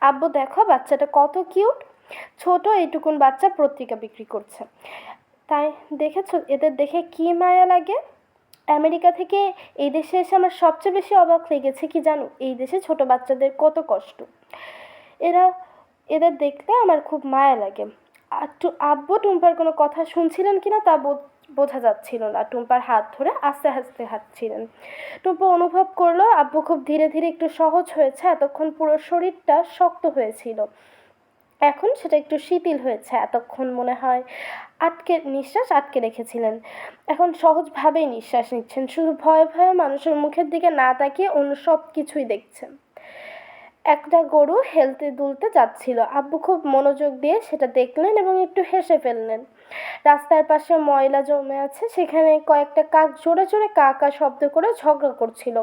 আব্বু দেখো বাচ্চাটা কত কিউট, ছোট এইটুকুন বাচ্চা পত্রিকা বিক্রি করছে। তাই দেখেছো এদের দেখে কি মায়া লাগে। আমেরিকা থেকে এই দেশে এসে আমার সবচেয়ে বেশি অবাক লেগেছে কি জানো, এই দেশে ছোট বাচ্চাদের কত কষ্ট। এরা এদের দেখলে আমার খুব মায়া লাগে। আব্বু টুম্পার কোনো কথা শুনছিলেন কিনা তা বোঝা যাচ্ছিল না। টুম্পার হাত ধরে আস্তে আস্তে হাঁটছিলেন। টুম্পা অনুভব করলো আব্বু খুব ধীরে ধীরে একটু সহজ হয়েছে। এতক্ষণ পুরো শরীরটা শক্ত হয়েছিল, এখন সেটা একটু শিথিল হয়েছে। এতক্ষণ মনে হয় নিঃশ্বাস আটকে রেখেছিলেন, এখন সহজভাবেই নিঃশ্বাস নিচ্ছেন, শুধু ভয়ে ভয়ে মানুষের মুখের দিকে না তাকিয়ে অন্য সব কিছুই দেখছেন। একটা গরু হেলতে দুলতে যাচ্ছিল, আব্বু খুব মনোযোগ দিয়ে সেটা দেখলেন এবং একটু হেসে ফেললেন। রাস্তার পাশে ময়লা জমে আছে, সেখানে কয়েকটা কাক জোরে জোরে কা কা শব্দ করে ঝগড়া করছিল।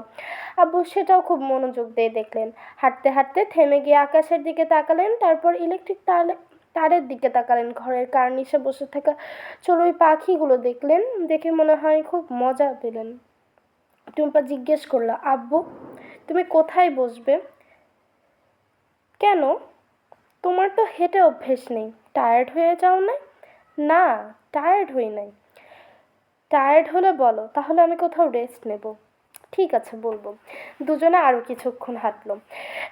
আব্বু সেটাও খুব মনোযোগ দিয়ে দেখলেন। হাঁটতে হাঁটতে থেমে গিয়ে আকাশের দিকে তাকালেন, তারপর ইলেকট্রিক তারের দিকে তাকালেন। ঘরের কার্নিশে বসে থাকা চড়ুই পাখিগুলো দেখলেন, দেখে মনে হয় খুব মজা পেলেন। টুম্পা জিজ্ঞেস করলো, আব্বু তুমি কোথায় বসবে? কেন, তোমার তো হেঁটে অভ্যেস নেই, টায়ার্ড হয়ে যাও না? না, টায়ার্ড হই নাই। টায়ার্ড হলে বলো, তাহলে আমি কোথাও রেস্ট নেব। ঠিক আছে, বলবো। দুজনে আরও কিছুক্ষণ হাঁটলো।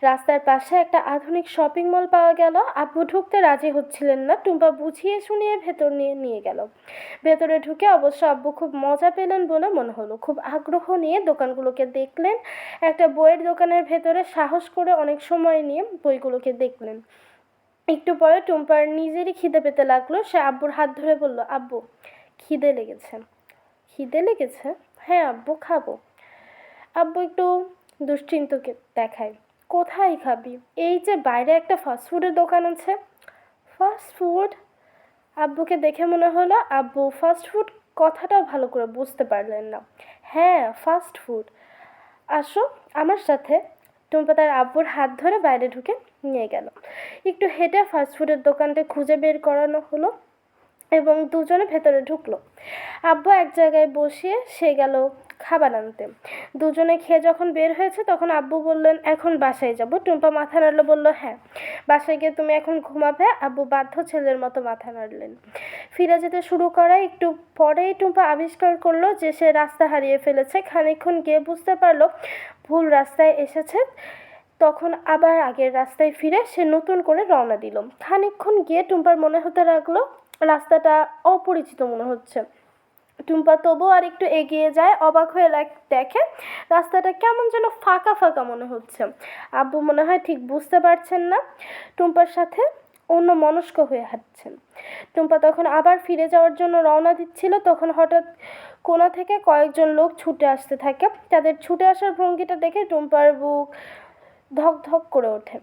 রাস্তার পাশে একটা আধুনিক শপিং মল পাওয়া গেল। আব্বু ঢুকতে রাজি হচ্ছিলেন না, টুম্পা বুঝিয়ে শুনিয়ে ভেতর নিয়ে গেল। ভেতরে ঢুকে অবশ্য আব্বু খুব মজা পেলেন বলে মনে হলো। খুব আগ্রহ নিয়ে দোকানগুলোকে দেখলেন। একটা বইয়ের দোকানের ভেতরে সাহস করে অনেক সময় নিয়ে বইগুলোকে দেখলেন। একটু পরে টুম্পার নিজেরই খিদে পেতে লাগলো। সে আব্বুর হাত ধরে বলল, আব্বু খিদে লেগেছে। খিদে লেগেছে? হ্যাঁ আব্বু, খাবো। আব্বু একটু দুশ্চিন্তকে দেখায়, কোথায় খাবি? এই যে বাইরে একটা ফাস্টফুডের দোকান আছে। ফাস্টফুড? আব্বুকে দেখে মনে হলো আব্বু ফাস্টফুড কথাটাও ভালো করে বুঝতে পারলেন না। হ্যাঁ, ফাস্টফুড, আসো আমার সাথে। টুম্পা তার আব্বুর হাত ধরে বাইরে ঢুকে নিয়ে গেল। একটু হেঁটে ফাস্টফুডের দোকানটা খুঁজে বের করানো হলো এবং দুজনে ভেতরে ঢুকলো। আব্বু এক জায়গায় বসিয়ে সে গেল খাবার আনতে। দুজনে খেয়ে যখন বের হয়েছে তখন আব্বু বললেন, এখন বাসায় যাব। টুম্পা মাথা নাড়লো, বলল হ্যাঁ, বাসায় গিয়ে তুমি এখন ঘুমাবে। আব্বু বাধ্য ছেলের মতো মাথা নাড়লেন। ফিরে যেতে শুরু করায় একটু পরেই টুম্পা আবিষ্কার করলো যে সে রাস্তা হারিয়ে ফেলেছে। খানিকক্ষণ গিয়ে বুঝতে পারলো ভুল রাস্তায় এসেছে। তখন আবার আগের রাস্তায় ফিরে সে নতুন করে রওনা দিল। খানিকক্ষণ গিয়ে টুম্পার মনে হতে লাগলো রাস্তাটা অপরিচিত মনে হচ্ছে। টুম্পা তবুও আর একটু এগিয়ে যায়, অবাক হয়ে দেখে রাস্তাটা কেমন যেন ফাঁকা ফাঁকা মনে হচ্ছে। আব্বু মনে হয় ঠিক বুঝতে পারছেন না, টুম্পার সাথে অন্য মনস্ক হয়ে হাঁটছেন। টুম্পা তখন আবার ফিরে যাওয়ার জন্য রওনা দিচ্ছিল, তখন হঠাৎ কোণা থেকে কয়েকজন লোক ছুটে আসতে থাকে। তাদের ছুটে আসার ভঙ্গিটা দেখে টুম্পার বুক ধক ধক করে ওঠে।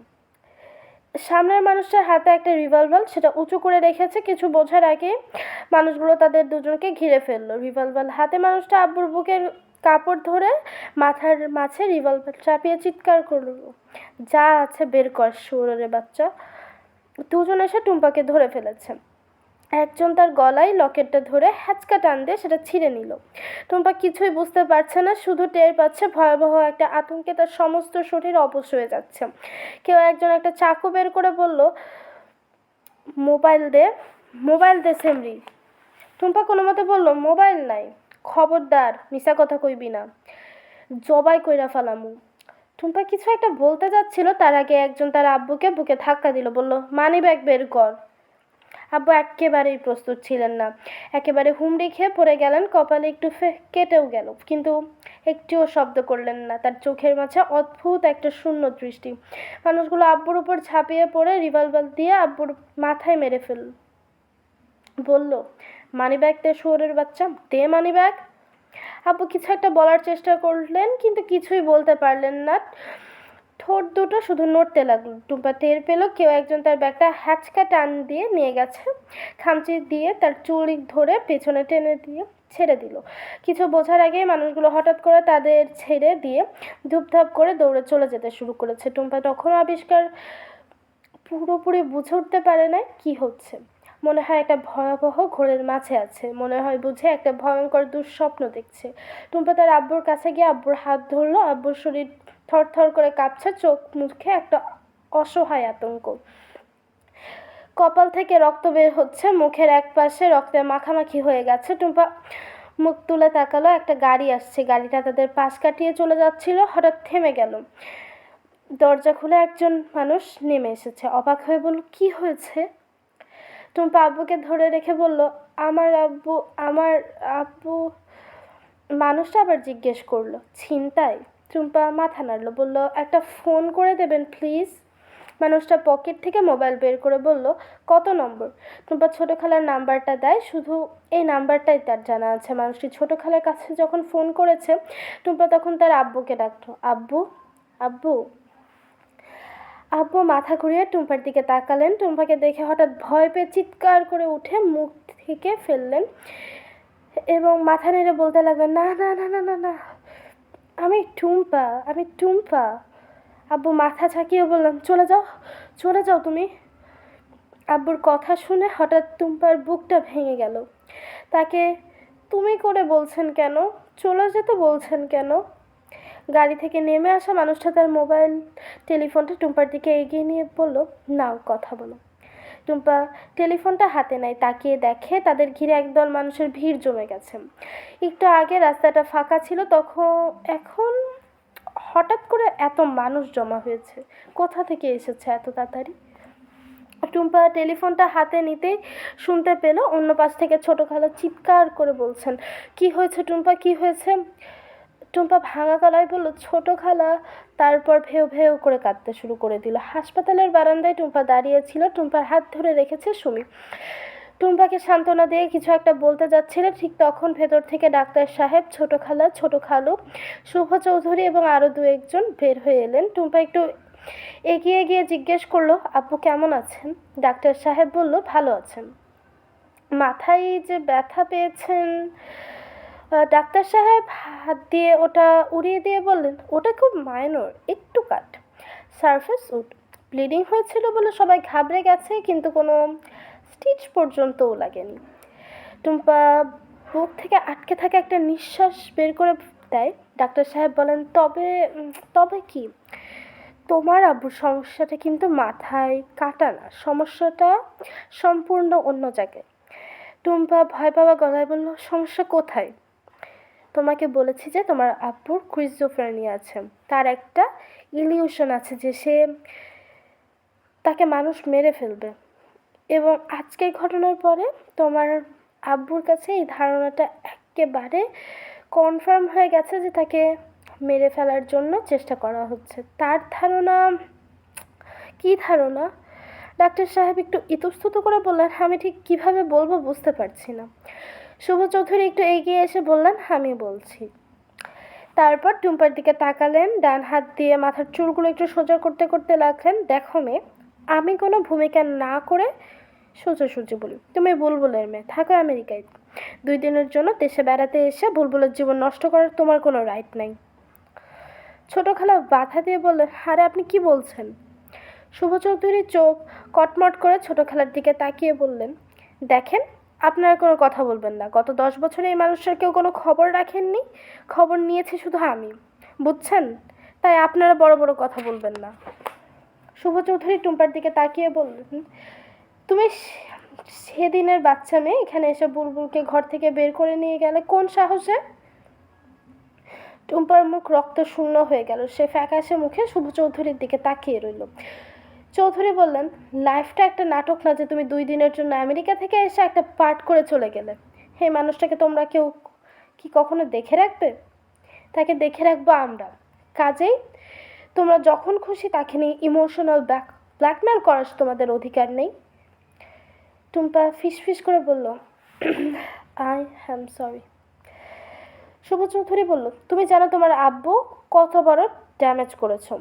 সামনের মানুষটার হাতে একটা রিভলভার, সেটা উঁচু করে রেখেছে। কিছু বোঝার আগে মানুষগুলো তাদের দুজনকে ঘিরে ফেললো। রিভলভার হাতে মানুষটা আব্বুর বুকের কাপড় ধরে মাথার মাঝে রিভলভার চাপিয়ে চিৎকার করলো, যা আছে বের কর শুয়োরের বাচ্চা। দুজন এসে টুম্পাকে ধরে ফেলেছে। একজন তার গলায় লকেটটা ধরে হ্যাচকা টান দিয়ে সেটা ছিঁড়ে নিল। টুম্পা কিছুই বুঝতে পারছে না, শুধু টের পাচ্ছে ভয়াবহ একটা আতঙ্কে তার সমস্ত শরীর অবশ হয়ে যাচ্ছে। কেউ একজন একটা চাকু বের করে বলল, মোবাইল দে, মোবাইল দে সেমরি। টুম্পা কোনো মতে বলল, মোবাইল নাই। খবরদার মিশা কথা কইবি না, জবাই কইরা ফালামু। টুম্পা কিছু একটা বলতে যাচ্ছিল, তার আগে একজন তার আব্বুকে বুকে ধাক্কা দিল, বলল, মানি ব্যাগ বের কর। আব্বু একেবারেই প্রস্তুত ছিলেন না, একেবারে হুমড়ি খেয়ে পড়ে গেলেন। কপালে একটু কেটেও গেল, কিন্তু একটিও শব্দ করলেন না। তার চোখের মাঝে অদ্ভুত একটা শূন্য দৃষ্টি। মানুষগুলো আব্বুর উপর ঝাঁপিয়ে পড়ে রিভলভার দিয়ে আব্বুর মাথায় মেরে বলল, মানি ব্যাগ দে শুয়োরের বাচ্চা, দে মানি ব্যাগ। আব্বু কিছু একটা বলার চেষ্টা করলেন, কিন্তু কিছুই বলতে পারলেন না। ঠোঁট দুটো শুধু নড়তে লাগলো। টুম্পা টের পেল কেউ একজন তার ব্যাগটা হ্যাচকা টান দিয়ে নিয়ে গেছে। খামচি দিয়ে তার চুল ধরে পেছনে টেনে দিয়ে ছেড়ে দিল। কিছু বোঝার আগেই মানুষগুলো হঠাৎ করে তাদের ছেড়ে দিয়ে ধূপধাপ করে দৌড়ে চলে যেতে শুরু করেছে। টুম্পা তখনও পুরোপুরি বুঝে উঠতে পারে না কি হচ্ছে। মনে হয় একটা ভয়াবহ ঘোরের মাঝে আছে, মনে হয় বুঝে একটা ভয়ঙ্কর দুঃস্বপ্ন দেখছে। টুম্পা তার আব্বুর কাছে গিয়ে আব্বুর হাত ধরলো। আব্বুর শরীর থরথর করে কাঁপছে, চোখ মুখে একটা অসহায় আতঙ্ক। কপাল থেকে রক্ত বের হচ্ছে, মুখের এক পাশে রক্তে মাখামাখি হয়ে গেছে। টুম্পা মুখ তুলে তাকালো, একটা গাড়ি আসছে, গাড়িটা তাদের পাশ কাটিয়ে চলে যাচ্ছিল। হঠাৎ থেমে গেল, দরজা খুলে একজন মানুষ নেমে এসেছে। অবাক হয়ে বলল, কি হয়েছে? টুম্পা আব্বুকে ধরে রেখে বলল, আমার আব্বু। মানুষটা আবার জিজ্ঞেস করলো, ছিনতাই? টুম্পা মাথা নাড়ল, বলল, একটা ফোন করে দেবেন প্লিজ। মানুষটা পকেট থেকে মোবাইল বের করে বলল, কত নম্বর? টুম্পা ছোট খালার নাম্বারটা দেয়, শুধু এই নাম্বারটাই তার জানা আছে। মানুষটি ছোট খালার কাছে যখন ফোন করেছে, টুম্পা তখন তার আব্বুকে ডাকলো, আব্বু আব্বু। আব্বু মাথা ঘুরিয়ে টুম্পার দিকে তাকালেন। টুম্পাকে দেখে হঠাৎ ভয় পেয়ে চিৎকার করে উঠে মুখ থেকে ফেললেন এবং মাথা নেড়ে বলতে লাগলেন, না না না না না না, আমি টুম্পা। আব্বু মাথা ঝাঁকিয়ে বললেন, চলে যাও তুমি। আব্বুর কথা শুনে হঠাৎ টুম্পার বুকটা ভেঙে গেল। তাকে তুমি করে বলছেন কেন? চলে যেতে বলছেন কেন? গাড়ি থেকে নেমে আসা মানুষটা তার মোবাইল টেলিফোনটা টুম্পার দিকে এগিয়ে নিয়ে বলল, নাও কথা বলো। টুম্পা টেলিফোনটা হাতে নেয়, তাকিয়ে দেখে তাদের ঘিরে একদল মানুষের ভিড় জমে গেছে। একটু আগে রাস্তাটা ফাঁকা ছিল, এখন হঠাৎ করে এত মানুষ জমা হয়েছে, কোথা থেকে এসেছে এত তাড়াতাড়ি? টুম্পা টেলিফোনটা হাতে নিতেই শুনতে পেল অন্য পাশ থেকে ছোট খালা চিৎকার করে বলছেন, কি হয়েছে টুম্পা, কি হয়েছে? টুম্পা ভাঙা গলায় বলল, ছোট খালা। তারপর ভেউ ভেউ করে কাঁদতে শুরু করে দিল। হাসপাতালের বারান্দায় টুম্পা দাঁড়িয়ে ছিল, টুম্পার হাত ধরে রেখেছে সুমি। টুম্পাকে সান্ত্বনা দিয়ে কিছু একটা বলতে যাচ্ছিল, ঠিক তখন ভেতর থেকে ডাক্তার সাহেব, ছোট খালা, ছোট খালু, শুভ চৌধুরী এবং আরও দু একজন বের হয়ে এলেন। টুম্পা একটু এগিয়ে গিয়ে জিজ্ঞেস করলো, আব্বু কেমন আছেন? ডাক্তার সাহেব বলল, ভালো আছেন। মাথায় যে ব্যথা পেয়েছেন? ডাক্তার সাহেব হাত দিয়ে ওটা উড়িয়ে দিয়ে বললেন, ওটা খুব মাইনর, একটু কাট, সারফেস উড। ব্লিডিং হয়েছিল বলে সবাই ঘাবড়ে গেছে, কিন্তু কোনো স্টিচ পর্যন্তও লাগেনি। টুম্পা বুক থেকে আটকে থাকা একটা নিঃশ্বাস বের করে দেয়। ডাক্তার সাহেব বলেন, তবে কি? তোমার আব্বুর সমস্যাটা কিন্তু মাথায় কাটা না, সমস্যাটা সম্পূর্ণ অন্য জায়গায়। টুম্পা ভয় পাওয়া গলায় বলল, সমস্যা কোথায়? তোমাকে বলেছি যে তোমার আব্বুর স্কিজোফ্রেনিয়া আছে, তার একটা ইলিউশন আছে যে তাকে মানুষ মেরে ফেলবে, এবং আজকের ঘটনার পরে তোমার আব্বুর কাছে এই ধারণাটা একেবারে কনফার্ম হয়ে গেছে যে তাকে মেরে ফেলার জন্য চেষ্টা করা হচ্ছে। তার ধারণা? কী ধারণা? ডাক্তার সাহেব একটু ইতস্তত করে বললেন, আমি ঠিক কীভাবে বলবো বুঝতে পারছি না। শুভ চৌধুরী একটু এগিয়ে এসে বললেন, আমি বলছি। তারপর টুম্পার দিকে তাকালেন, ডান হাত দিয়ে মাথার চুলগুলো একটু সোজা করতে করতে লাগলেন, দেখো মেয়ে, আমি কোনো ভূমিকা না করে সোজাসুজি বলি, তুমি বুলবুলের মেয়ে, থাকো আমেরিকায়। 2 দিনের জন্য দেশে বেড়াতে এসে বুলবুলের জীবন নষ্ট করার তোমার কোনো রাইট নাই। ছোট খালা বাধা দিয়ে বললেন, আরে আপনি কি বলছেন? শুভ চৌধুরী চোখ কটমট করে ছোট খালার দিকে তাকিয়ে বললেন, দেখেন, আপনারা কোনো কথা বলবেন না। গত 10 বছরে এই মানুষটার কেউ কোনো খবর রাখেননি, খবর নিয়েছি শুধু আমি, বুঝছেন? তাই আপনারা বড় বড় কথা বলবেন না। শুভ চৌধুরী টুম্পার দিকে তাকিয়ে বললেন, তুমি সেদিনের বাচ্চা মেয়ে এখানে এসে বুলবুলকে ঘর থেকে বের করে নিয়ে গেলে কোন সাহসে? টুম্পার মুখ রক্ত শূন্য হয়ে গেল, সে ফ্যাকাশে মুখে শুভ চৌধুরীর দিকে তাকিয়ে রইল। চৌধুরী বললেন, লাইফটা একটা নাটক না যে তুমি 2 দিনের জন্য আমেরিকা থেকে এসে একটা পার্ট করে চলে গেলে। এই মানুষটাকে তোমরা কেউ কি কখনো দেখে রাখবে? তাকে দেখে রাখবো আমরা। কাজেই তোমরা যখন খুশি তাকে নিয়ে ইমোশনাল ব্ল্যাকমেল করার তোমাদের অধিকার নেই। টুম্পা ফিসফিস করে বলল, আই অ্যাম সরি। শুভ চৌধুরী বলল, তুমি জানো তোমার আব্বু কত বড় ড্যামেজ করেছো?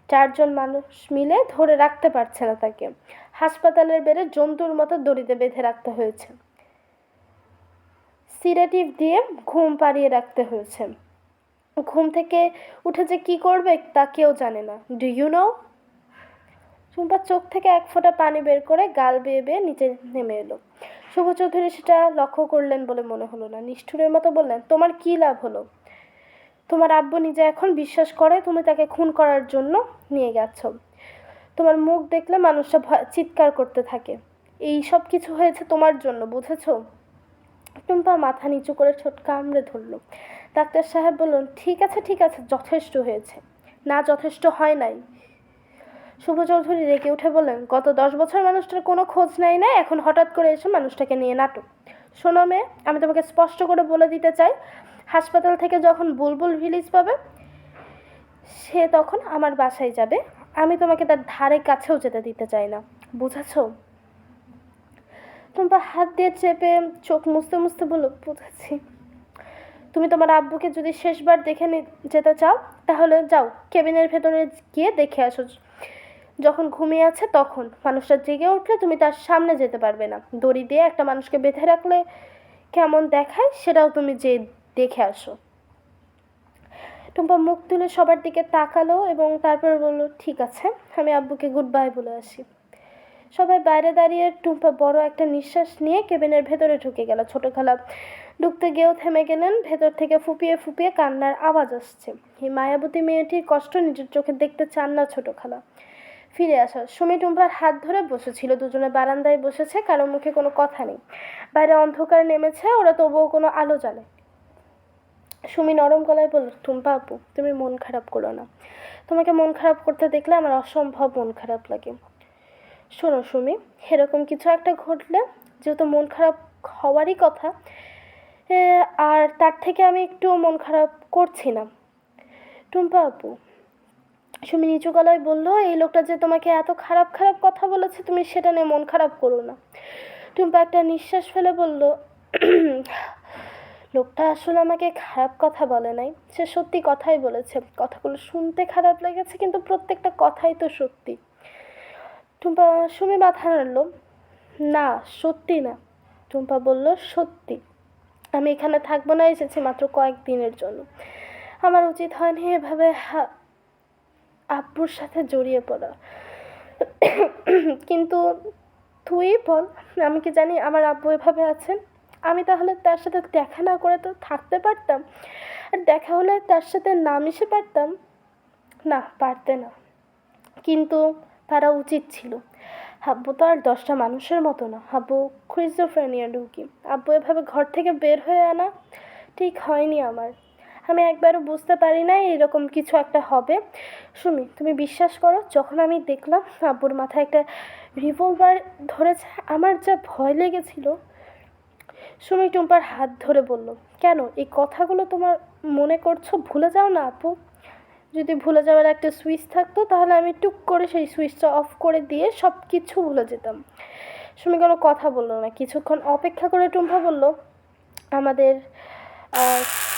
4 জন মানুষ মিলে ধরে রাখতে পারছে না তাকে, হাসপাতালের বেডে জন্তুর মতো দড়িতে বেঁধে রাখতে হয়েছে, সিডেটিভ দিয়ে ঘুম পাড়িয়ে রাখতে হয়েছে। ঘুম থেকে উঠে যে কী করবে তা কেউ জানে না। Do you know? টুম্পার চোখ থেকে এক ফোঁটা পানি বের করে গাল বেয়ে বেয়ে নিচে নেমে এলো। শুভ চৌধুরী সেটা লক্ষ্য করলেন বলে মনে হলো না। নিষ্ঠুরের মতো বললেন, তোমার কী লাভ হলো? তোমার আব্বু নিজে এখন বিশ্বাস করে তুমি তাকে খুন করার জন্য নিয়ে গেছো। তোমার মুখ দেখলে মানুষটা চিৎকার করতে থাকে। এই সব কিছু হয়েছে তোমার জন্য, বুঝেছো? টুম্পা মাথা নিচু করে ঠোঁট কামড়ে ধরল। ডাক্তার সাহেব বললেন, ঠিক আছে ঠিক আছে, যথেষ্ট হয়েছে। না, যথেষ্ট হয় নাই। শুভ চৌধুরী রেগে উঠে বললেন, গত 10 বছর মানুষটার কোনো খোঁজ নেয় না, এখন হঠাৎ করে এসে মানুষটাকে নিয়ে নাটক। শোনো মেয়ে, আমি তোমাকে স্পষ্ট করে বলে দিতে চাই, হাসপাতাল থেকে যখন বুলবুল রিলিজ পাবে সে তখন আমার বাসায় যাবে। আমি তোমাকে তার ধারে কাছেও যেতে দিতে চাই না, বুঝেছো? টুম্পা হাত দিয়ে চেপে চোখ মুছতে মুছতে বলল, বুঝেছি। তুমি তোমার আব্বুকে যদি শেষবার দেখে যেতে চাও তাহলে যাও, কেবিনের ভেতরে গিয়ে দেখে আসো। যখন ঘুমিয়ে আছে তখন। মানুষটা জেগে উঠলে তুমি তার সামনে যেতে পারবে না। দড়ি দিয়ে একটা মানুষকে বেঁধে রাখলে কেমন দেখায় সেটাও তুমি যে দেখে আসো। টুম্পা মুখ তুলে সবার দিকে তাকালো এবং তারপর বলল, ঠিক আছে, আমি আব্বুকে গুড বাই বলে আসি। সবাই বাইরে দাঁড়িয়ে টুম্পা বড় একটা নিঃশ্বাস নিয়ে কেবিনের ভেতরে ঢুকে গেল। ছোট খালা ঢুকতে গিয়েও থেমে গেলেন। ভেতর থেকে ফুপিয়ে ফুপিয়ে কান্নার আওয়াজ আসছে। এই মায়াবতী মেয়েটির কষ্ট নিজের চোখে দেখতে চান না ছোট খালা। ফিরে আসা সুমি টুম্পার হাত ধরে বসেছিল। দুজনে বারান্দায় বসেছে, কারো মুখে কোনো কথা নেই। বাইরে অন্ধকার নেমেছে, ওরা তবুও কোনো আলো জ্বালে। সুমি নরম গলায় বলল, টুম্পা আপু, তুমি মন খারাপ করো না। তোমাকে মন খারাপ করতে দেখলে আমার অসম্ভব মন খারাপ লাগে। শোনো সুমি, এরকম কিছু একটা ঘটলে যেহেতু মন খারাপ হওয়ারই কথা, আর তার থেকে আমি একটু মন খারাপ করছি না। টুম্পা আপু, সুমি নিচু গলায় বলল, এই লোকটা যে তোমাকে এত খারাপ খারাপ কথা বলেছে তুমি সেটা নিয়ে মন খারাপ করো না। টুম্পা একটা নিঃশ্বাস ফেলে বলল, লোকটা আসলে আমাকে খারাপ কথা বলে নাই, সে সত্যি কথাই বলেছে। কথাগুলো শুনতে খারাপ লেগেছে কিন্তু প্রত্যেকটা কথাই তো সত্যি। টুম্পা সুমি মাথা নাড়ল, না সত্যি না। টুম্পা বলল, সত্যি। আমি এখানে থাকবো না, এসেছি মাত্র কয়েকদিনের জন্য। আমার উচিত হয়নি এভাবে আব্বুর সাথে জড়িয়ে পড়া। কিন্তু তুই বল, আমি কি জানি আমার আব্বু এভাবে আছেন? আমি তাহলে তার সাথে দেখা না করে তো থাকতে পারতাম, আর দেখা হলে তার সাথে না মিশে পারতাম? না, পারতে না। কিন্তু তারা উচিত ছিল। আব্বু তো আর 10টা মানুষের মতো না। আব্বু স্কিজোফ্রেনিয়া ঢুকি। আব্বু এভাবে ঘর থেকে বের হয়ে আনা ঠিক হয়নি আমার। আমি একবারও বুঝতে পারি না এরকম কিছু একটা হবে। সুমি, তুমি বিশ্বাস করো, যখন আমি দেখলাম আব্বুর মাথায় একটা রিভলভার ধরেছে, আমার যা ভয় লেগেছিল। সুমি টুম্পার হাত ধরে বলল, কেন এই কথাগুলো তোমার মনে করছো? ভুলে যাও না আপু। যদি ভুলে যাওয়ার একটা সুইচ থাকতো তাহলে আমি টুক করে সেই সুইচটা অফ করে দিয়ে সব কিছু ভুলে যেতাম। সুমি কোনো কথা বললো না। কিছুক্ষণ অপেক্ষা করে টুম্পা বলল, আমাদের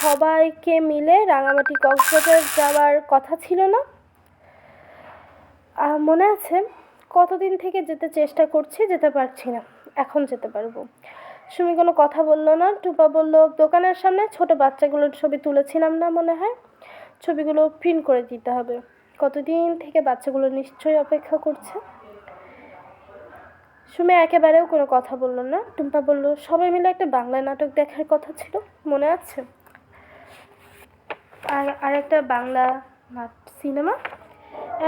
সবাইকে মিলে রাঙামাটি কক্সবাজার যাওয়ার কথা ছিল না? মনে আছে? কতদিন থেকে যেতে চেষ্টা করছি, যেতে পারছি না। এখন যেতে পারবো। সুমি কোনো কথা বললো না। টুপা বলল, দোকানের সামনে ছোট বাচ্চাগুলোর ছবি তুলেছিলাম না মনে হয়? ছবিগুলো প্রিন্ট করে দিতে হবে। কতদিন থেকে বাচ্চাগুলো নিশ্চয়ই অপেক্ষা করছে। সুমি একেবারেও কোনো কথা বলল না। টুম্পা বলল, সবাই মিলে একটা বাংলা নাটক দেখার কথা ছিল, মনে আছে? আর একটা বাংলা সিনেমা,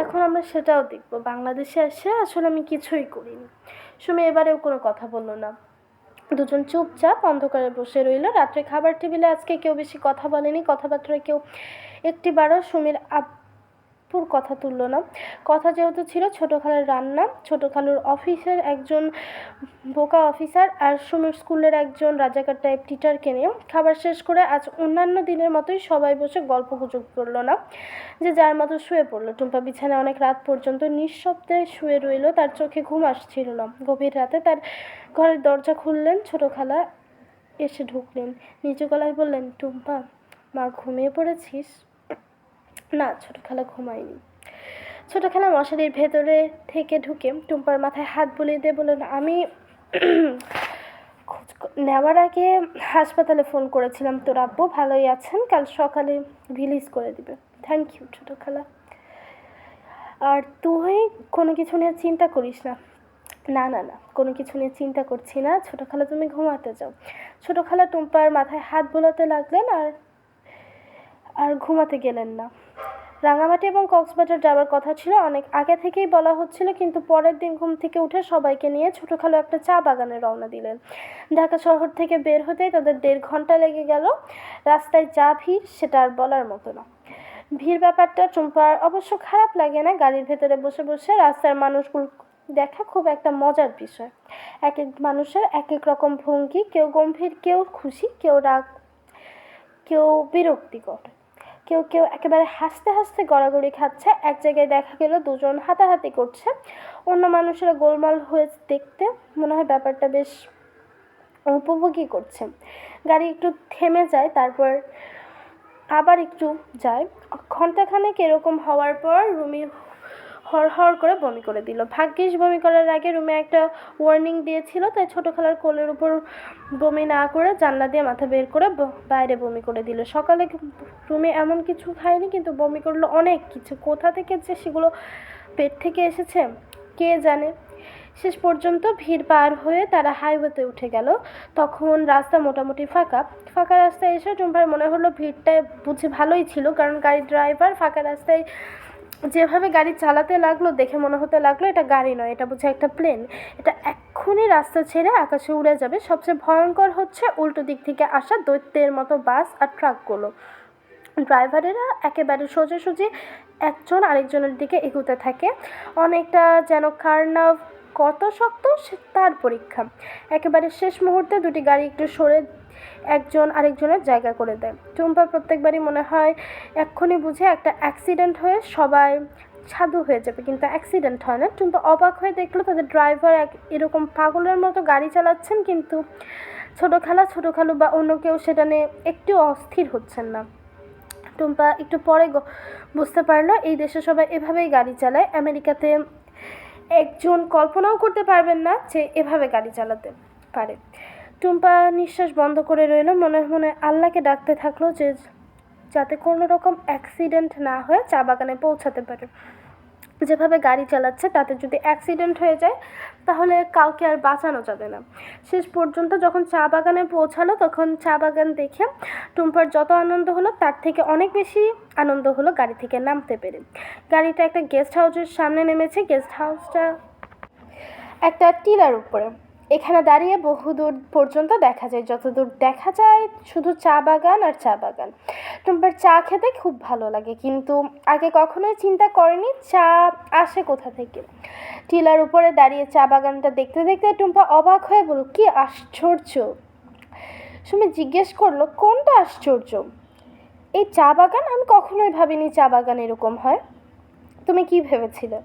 এখন আমরা সেটাও দেখব। বাংলাদেশে এসে আসলে আমি কিছুই করিনি। সুমি এবারেও কোনো কথা বলল না। দুজন চুপচাপ অন্ধকারে বসে রইল। রাত্রে খাবার টেবিলে আজকে কেউ বেশি কথা বলেনি। কথাবার্তায় কেউ একটিবারও সুমির আব্বুর কথা তুলল না। কথা যেহেতু ছিল ছোটো খালার রান্না, ছোটো খালুর অফিসের একজন বোকা অফিসার আর সুমির স্কুলের একজন রাজাকার টাইপ টিচারকে নিয়ে। খাবার শেষ করে আজ অন্যান্য দিনের মতোই সবাই বসে গল্প গুজব করলো না, যে যার মতো শুয়ে পড়লো। টুম্পা বিছানায় অনেক রাত পর্যন্ত নিঃশব্দে শুয়ে রইল। তার চোখে ঘুম আসছিল না। গভীর রাতে তার ঘরের দরজা খুললেন। ছোটো খালা এসে ঢুকলেন। নিচু গলায় বললেন, টুম্পা, মা ঘুমিয়ে পড়েছিস? না, ছোটো খালা ঘুমায়নি। ছোটো খালা মশারির ভেতরে থেকে ঢুকে টুম্পার মাথায় হাত বুলিয়ে দিয়ে বললেন, আমি খোঁজ নেওয়ার আগে হাসপাতালে ফোন করেছিলাম, তোর আব্বু ভালোই আছেন, কাল সকালে রিলিজ করে দিবে। থ্যাংক ইউ ছোটো খালা। আর তুই কোনো কিছু নিয়ে চিন্তা করিস না। না না না, কোনো কিছু নিয়ে চিন্তা করছি না। ছোটো খালা, তুমি ঘুমাতে যাও। ছোটো খালা টুম্পার মাথায় হাত বোলাতে লাগলেন আর ঘুমাতে গেলেন না। রাঙামাটি এবং কক্সবাজার যাওয়ার কথা ছিল, অনেক আগে থেকেই বলা হচ্ছিল, কিন্তু পরের দিন ঘুম থেকে উঠে সবাইকে নিয়ে ছোটো খালু একটা চা বাগানে রওনা দিলেন। ঢাকা শহর থেকে বের হতেই তাদের 1.5 ঘন্টা লেগে গেল। রাস্তায় যা ভিড় সেটা আর বলার মতো না। ভিড় ব্যাপারটা টুম্পার অবশ্য খারাপ লাগে না। গাড়ির ভেতরে বসে বসে রাস্তার মানুষগুলো দেখা খুব একটা মজার বিষয়। এক এক মানুষের এক এক রকম ভঙ্গি, কেউ গম্ভীর, কেউ খুশি, কেউ রাগ, কেউ বিরক্তিকর, কেউ কেউ একেবারে হাসতে হাসতে গড়াগড়ি খাচ্ছে। এক জায়গায় দেখা গেল দুজন হাতাহাতি করছে, অন্য মানুষেরা গোলমাল হয়ে দেখতে মনে হয় ব্যাপারটা বেশ উপভোগই করছে। গাড়ি একটু থেমে যায়, তারপর আবার একটু যায়। ঘন্টাখানেক এরকম হওয়ার পর রুমি হড়হড় করে বমি করে দিল। ভাগ্যিস বমি করার আগে রুমে একটা ওয়ার্নিং দিয়েছিল, তাই ছোটো খালার কোলের উপর বমি না করে জানলা দিয়ে মাথা বের করে বাইরে বমি করে দিল। সকালে রুমে এমন কিছু খায়নি, কিন্তু বমি করলো অনেক কিছু। কোথা থেকে যে সেগুলো পেট থেকে এসেছে কে জানে। শেষ পর্যন্ত ভিড় পার হয়ে তারা হাইওয়েতে উঠে গেল। তখন রাস্তা মোটামুটি ফাঁকা। ফাঁকা রাস্তায় এসে টুম্পার মনে হলো ভিড়টা বুঝি ভালোই ছিল, কারণ গাড়ির ড্রাইভার ফাঁকা রাস্তায় যেভাবে গাড়ি চালাতে লাগলো দেখে মনে হতে লাগলো এটা গাড়ি নয়, এটা বুঝে একটা প্লেন। এটা এক্ষুনি রাস্তা ছেড়ে আকাশে উড়ে যাবে। সবচেয়ে ভয়ঙ্কর হচ্ছে উল্টো দিক থেকে আসা দৈত্যের মতো বাস আর ট্রাকগুলো। ড্রাইভারেরা একেবারে সোজাসুজি একজন আরেকজনের দিকে এগোতে থাকে, অনেকটা যেন কার্নাভ। কত শক্ত তার পরীক্ষা। একেবারে শেষ মুহূর্তে দুটি গাড়ি একটু সরে একজন আরেকজনের জায়গা করে দেয়। টুম্পা প্রত্যেকবারই মনে হয় এক্ষুনি বুঝে একটা অ্যাক্সিডেন্ট হয়ে সবাই সাধু হয়ে যাবে, কিন্তু অ্যাক্সিডেন্ট হয় না। টুম্পা অবাক হয়ে দেখলো তাদের ড্রাইভার এরকম পাগলের মতো গাড়ি চালাচ্ছেন, কিন্তু ছোটো খালু বা অন্য কেউ সেটা নিয়ে একটু অস্থির হচ্ছেন না। টুম্পা একটু পরে বুঝতে পারলো এই দেশে সবাই এভাবেই গাড়ি চালায়। আমেরিকাতে একজন কল্পনাও করতে পারবেন না যে এভাবে গাড়ি চালাতে পারে। টুম্পা নিঃশ্বাস বন্ধ করে রইল, মনে মনে আল্লাহকে ডাকতে থাকলো যে যাতে কোনো রকম অ্যাক্সিডেন্ট না হয়ে চা বাগানে পৌঁছাতে পারে। যেভাবে গাড়ি চালাচ্ছে তাতে যদি অ্যাক্সিডেন্ট হয়ে যায় তাহলে কাউকে আর বাঁচানো যাবে না। শেষ পর্যন্ত যখন চা বাগানে পৌঁছালো তখন চা বাগান দেখে টুম্পার যত আনন্দ হলো তার থেকে অনেক বেশি আনন্দ হলো গাড়ি থেকে নামতে পেরে। গাড়িটা একটা গেস্ট হাউসের সামনে নেমেছে। গেস্ট হাউসটা একটা টিলার উপরে। এখানে দাঁড়িয়ে বহুদূর পর্যন্ত দেখা যায়, যতদূর দেখা যায় শুধু চা বাগান আর চা বাগান। টুম্পার চা খেতে খুব ভালো লাগে, কিন্তু আগে কখনোই চিন্তা করেনি চা আসে কোথা থেকে। টিলার উপরে দাঁড়িয়ে চা বাগানটা দেখতে দেখতে টুম্পা অবাক হয়ে বলল, কি আশ্চর্য। সুমি জিজ্ঞেস করলো, কোনটা আশ্চর্য? এই চা বাগান? আমি কখনোই ভাবিনি চা বাগান এরকম হয়। তুমি কি ভেবেছিলে?